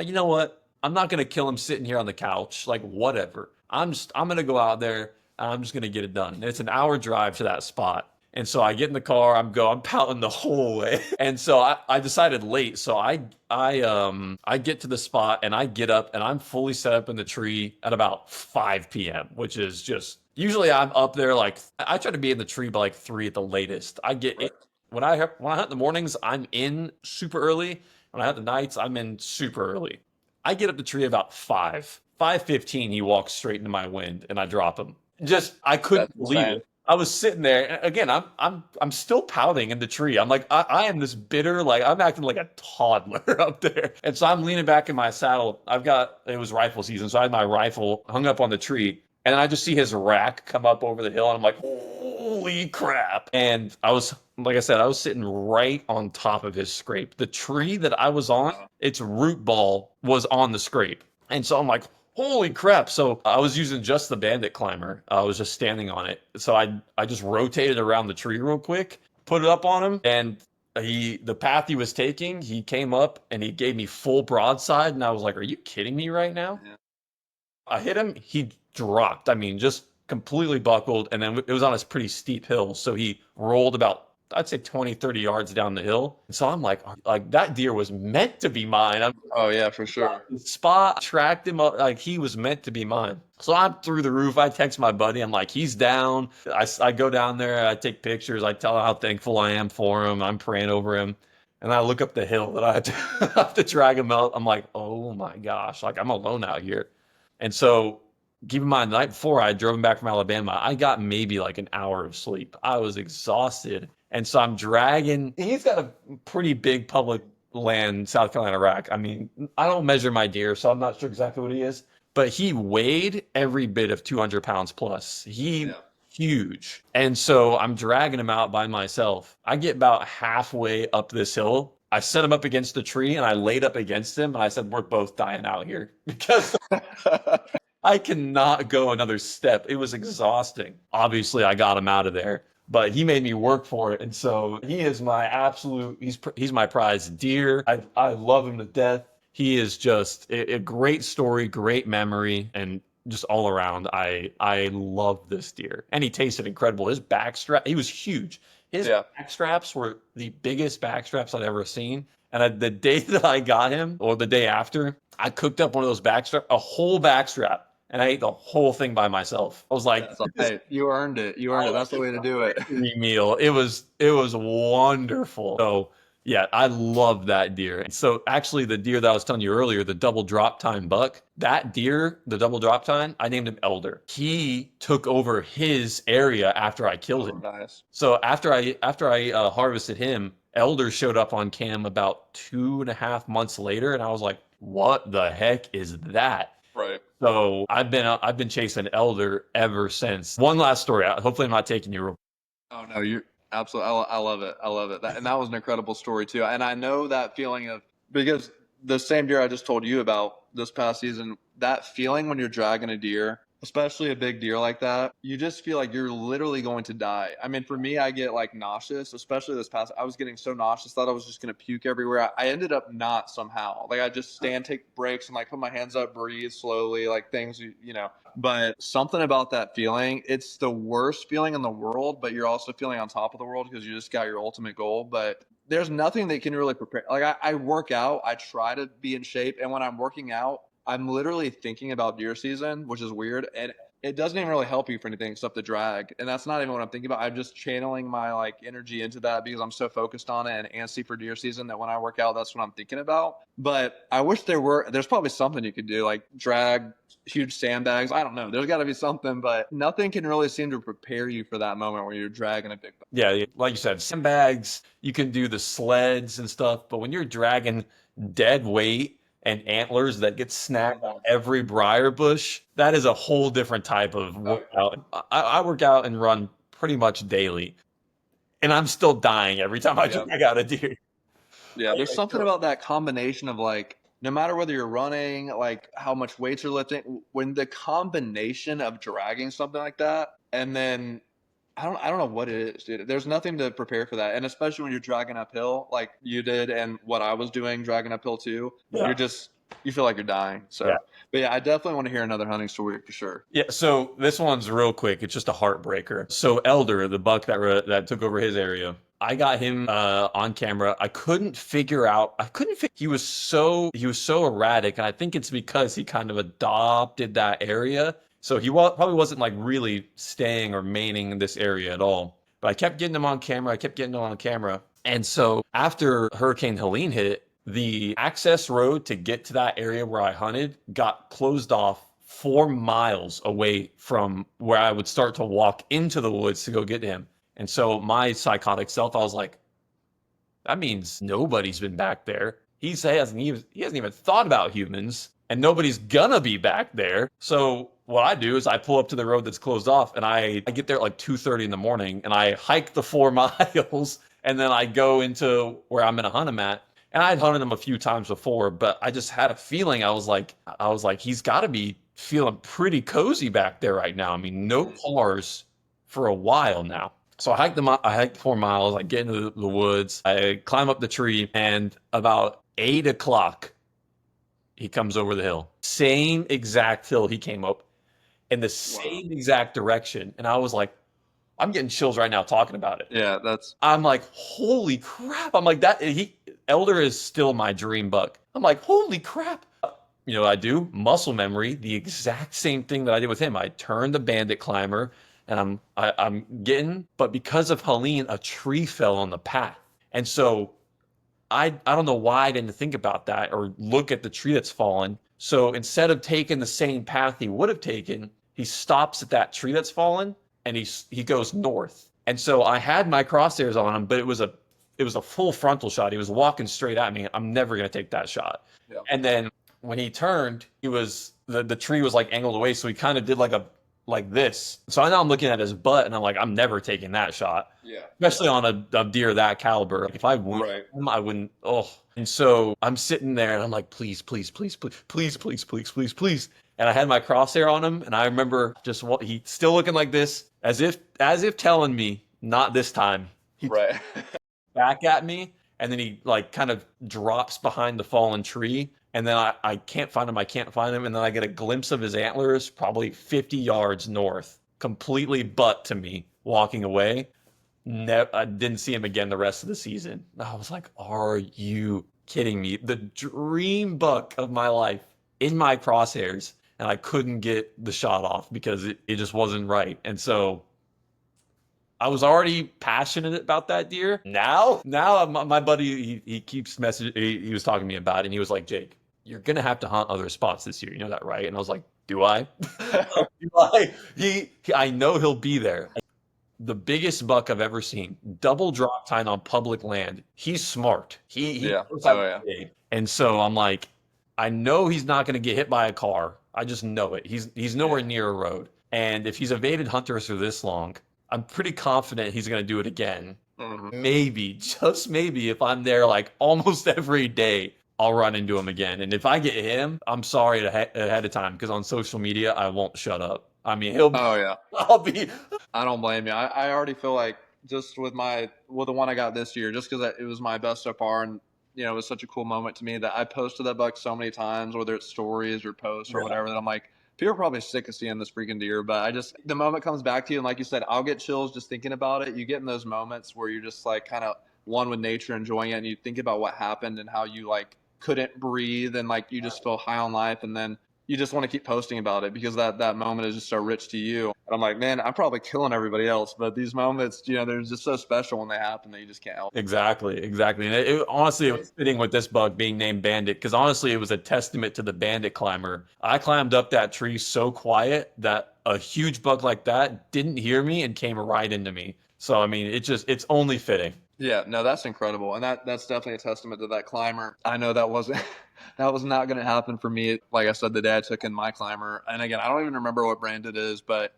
you know what? I'm not going to kill him sitting here on the couch. Like, whatever. I'm going to go out there and I'm just going to get it done. And it's an hour drive to that spot. And so I get in the car, I'm pouting the whole way. And so I decided late. So I get to the spot and I get up and I'm fully set up in the tree at about 5 p.m., which is just, usually I'm up there, like, I try to be in the tree by like 3 at the latest. I get it. When I hunt in the mornings, I'm in super early. When I hunt the nights, I'm in super early. I get up the tree about 5:15. He walks straight into my wind and I drop him. I couldn't believe it. I was sitting there again. I'm still pouting in the tree. I'm like, I am this bitter, like I'm acting like a toddler up there. And so I'm leaning back in my saddle. It was rifle season, so I had my rifle hung up on the tree, and I just see his rack come up over the hill, and I'm like, holy crap! And like I said, I was sitting right on top of his scrape. The tree that I was on, its root ball was on the scrape, and so I'm like, holy crap. So I was using just the Bandit Climber. I was just standing on it. So I just rotated around the tree real quick, put it up on him, and the path he was taking, he came up and he gave me full broadside, and I was like, are you kidding me right now? Yeah. I hit him, he dropped. I mean, just completely buckled, and then it was on a pretty steep hill. So he rolled about, I'd say 20, 30 yards down the hill. So I'm like that deer was meant to be mine. I'm Oh yeah, for sure. the spot tracked him up like he was meant to be mine. So I'm through the roof. I text my buddy. I'm like, he's down. I go down there. I take pictures. I tell him how thankful I am for him. I'm praying over him. And I look up the hill that I have to, have to drag him out. I'm like, oh my gosh, like I'm alone out here. And so keep in mind, the night before I drove him back from Alabama, I got maybe like an hour of sleep. I was exhausted. And so I'm dragging, he's got a pretty big public land, South Carolina rack. I mean, I don't measure my deer, so I'm not sure exactly what he is, but he weighed every bit of 200 pounds plus. Yeah. Huge. And so I'm dragging him out by myself. I get about halfway up this hill. I set him up against the tree and I laid up against him and I said, we're both dying out here because I cannot go another step. It was exhausting. Obviously, I got him out of there, but he made me work for it. And so he is my absolute, he's my prized deer. I love him to death. He is just a great story, great memory, and just all around. I love this deer. And he tasted incredible. His back strap, he was huge. His back straps were the biggest back straps I'd ever seen. And the day that I got him, or the day after, I cooked up one of those back straps, a whole back strap, and I ate the whole thing by myself. I was like, hey, you earned it. You earned it. That's the way to do it. Meal. It was wonderful. So yeah, I love that deer. And so actually the deer that I was telling you earlier, the double drop time buck, that deer, the double drop time, I named him Elder. He took over his area after I killed him. Nice. So after I harvested him, Elder showed up on cam about 2.5 months later, and I was like, what the heck is that? Right. So I've been chasing Elder ever since. One last story. Hopefully I'm not taking you. Oh no, you're absolutely. I love it. I love it. And that was an incredible story too. And I know that feeling of, because the same deer I just told you about this past season, that feeling when you're dragging a deer, especially a big deer like that, you just feel like you're literally going to die. I mean, for me, I get like nauseous, especially this past, I was getting so nauseous, thought I was just going to puke everywhere. I ended up not somehow. Like I just stand, take breaks and like put my hands up, breathe slowly, like things, you know, but something about that feeling, it's the worst feeling in the world, but you're also feeling on top of the world because you just got your ultimate goal. But there's nothing that can really prepare. Like I work out, I try to be in shape. And when I'm working out, I'm literally thinking about deer season, which is weird. And it doesn't even really help you for anything except the drag. And that's not even what I'm thinking about. I'm just channeling my like energy into that because I'm so focused on it and antsy for deer season that when I work out, that's what I'm thinking about. But I wish there's probably something you could do, like drag huge sandbags. I don't know. There's got to be something, but nothing can really seem to prepare you for that moment where you're dragging a big bag. Yeah, like you said, sandbags, you can do the sleds and stuff, but when you're dragging dead weight and antlers that get snagged on every briar bush, that is a whole different type of workout. I work out and run pretty much daily, and I'm still dying every time I drag out a deer. Yeah, there's something about that combination of like, no matter whether you're running, like how much weights you're lifting, when the combination of dragging something like that, and then I don't know what it is, dude. There's nothing to prepare for that. And especially when you're dragging uphill like you did and what I was doing, dragging uphill too, you feel like you're dying. So, but yeah, I definitely want to hear another hunting story for sure. Yeah, so this one's real quick. It's just a heartbreaker. So Elder, the buck that took over his area, I got him on camera. I couldn't figure. He was so erratic, and I think it's because he kind of adopted that area. So he probably wasn't like really staying or maining in this area at all. But I kept getting him on camera. And so after Hurricane Helene hit, the access road to get to that area where I hunted got closed off 4 miles away from where I would start to walk into the woods to go get him. And so my psychotic self, I was like, that means nobody's been back there. He hasn't even thought about humans, and nobody's gonna be back there. So what I do is I pull up to the road that's closed off, and I get there at like 2:30 in the morning, and I hike the 4 miles, and then I go into where I'm gonna hunt him at. And I'd hunted him a few times before, but I just had a feeling. I was like, he's got to be feeling pretty cozy back there right now. I mean, no cars for a while now. So I hiked 4 miles. I get into the woods. I climb up the tree, and about 8 o'clock, he comes over the hill. Same exact hill he came up. in the Wow. same exact direction. And I was like, I'm getting chills right now talking about it. Yeah, that's I'm like, holy crap. I'm like, that he Elder is still my dream buck. I'm like, holy crap. You know, I do muscle memory, the exact same thing that I did with him. I turned the Bandit Climber and I'm getting, but because of Helene, a tree fell on the path. And so I don't know why I didn't think about that or look at the tree that's fallen. So instead of taking the same path he would have taken, he stops at that tree that's fallen and he goes north. And so I had my crosshairs on him, but it was a full frontal shot. He was walking straight at me. I'm never gonna take that shot. yeah. And then when he turned, the tree was like angled away, so he kind of did like this. So I know I'm looking at his butt, and I'm like, I'm never taking that shot, Yeah. especially on a deer that caliber. Like if I wounded Right. him, I wouldn't. Oh, and so I'm sitting there, and I'm like, please, please, please, please, please, please, please, please, please. And I had my crosshair on him, and I remember just he still looking like this, as if telling me, not this time. He Right. back at me, and then he like kind of drops behind the fallen tree, and then I can't find him. I can't find him, and then I get a glimpse of his antlers, probably 50 yards north, completely butt to me, walking away. I didn't see him again the rest of the season. I was like, "Are you kidding me?" The dream buck of my life in my crosshairs, and I couldn't get the shot off because it just wasn't right. And so I was already passionate about that deer. Now my buddy he keeps messaging. He was talking to me about it, and he was like, "Jake, you're gonna have to hunt other spots this year. You know that, right?" And I was like, "Do I? Do I?" I know he'll be there. The biggest buck I've ever seen, double drop tine on public land. He's smart. He Yeah. knows how Oh to yeah. dig. And so I'm like, I know he's not going to get hit by a car. I just know it. He's nowhere Yeah. near a road. And if he's evaded hunters for this long, I'm pretty confident he's going to do it again. hmm Maybe, just maybe, if I'm there like almost every day, I'll run into him again. And if I get him, I'm sorry ahead of time because on social media, I won't shut up. I mean, Oh yeah. I'll be, I don't blame you. I already feel like just with the one I got this year, just because it was my best so far, and it was such a cool moment to me that I posted that buck so many times, whether it's stories or posts or yeah, whatever. That I'm like, people are probably sick of seeing this freaking deer, but the moment comes back to you, and like you said, I'll get chills just thinking about it. You get in those moments where you're just like kind of one with nature, enjoying it, and you think about what happened and how you like couldn't breathe, and like you just feel high on life, and then you just want to keep posting about it because that moment is just so rich to you. And I'm like, man, I'm probably killing everybody else, but these moments, they're just so special when they happen that you just can't help. exactly, exactly. And honestly, it was fitting with this bug being named Bandit because honestly, it was a testament to the Bandit climber. I climbed up that tree so quiet that a huge bug like that didn't hear me and came right into me. So I mean, it's only fitting. Yeah, no, that's incredible, and that's definitely a testament to that climber. I know that wasn't that was not going to happen for me. Like I said, the day I took in my climber, and again, I don't even remember what brand it is, but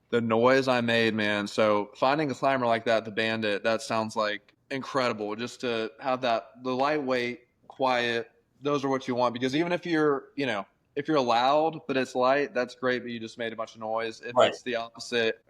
the noise I made, man. So finding a climber like that, the Bandit, that sounds like incredible. Just to have the lightweight, quiet, those are what you want. Because even if you're loud but it's light, that's great. But you just made a bunch of noise. If Right. it's the opposite,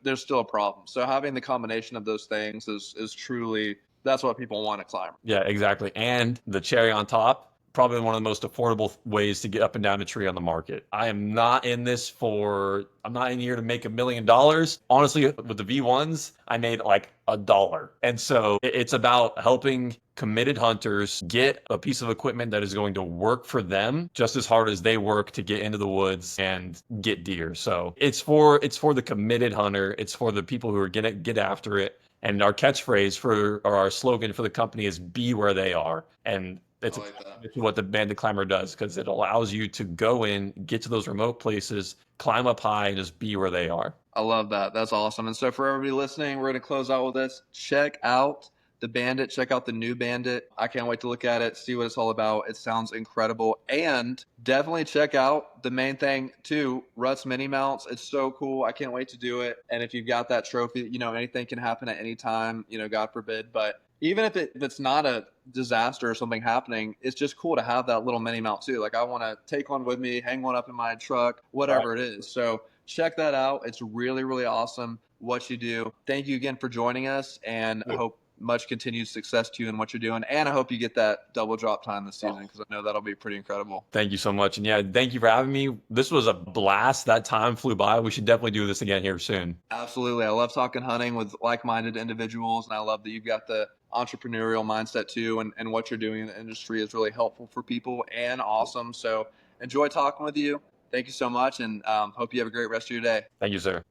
there's still a problem. So having the combination of those things is truly that's what people want a climber. Yeah, exactly. And the cherry on top, probably one of the most affordable ways to get up and down a tree on the market. I'm not in here to make $1 million. Honestly, with the V1s, I made like $1. And so it's about helping committed hunters get a piece of equipment that is going to work for them just as hard as they work to get into the woods and get deer. So it's for the committed hunter. It's for the people who are gonna get after it. And our catchphrase or our slogan for the company is "Be where they are," and I it's like that. what the Bandit Climber does because it allows you to go in, get to those remote places, climb up high, and just be where they are. I love that. That's awesome. And so for everybody listening, we're going to close out with this. Check out the Bandit. Check out the new Bandit. I can't wait to look at it, see what it's all about. It sounds incredible. And definitely check out the main thing too, Rutt's mini mounts. It's so cool. I can't wait to do it. And if you've got that trophy, anything can happen at any time, God forbid. But even if it's not a disaster or something happening, it's just cool to have that little mini mount too. Like I want to take one with me, hang one up in my truck, Right. whatever it is. So check that out. It's really, really awesome what you do. Thank you again for joining us, and I hope much continued success to you in what you're doing. And I hope you get that double drop time this season, because I know that'll be pretty incredible. Thank you so much. And yeah, thank you for having me. This was a blast. That time flew by. We should definitely do this again here soon. Absolutely. I love talking hunting with like-minded individuals, and I love that you've got the entrepreneurial mindset too, and what you're doing in the industry is really helpful for people and awesome. So enjoy talking with you. Thank you so much, and hope you have a great rest of your day. Thank you, sir.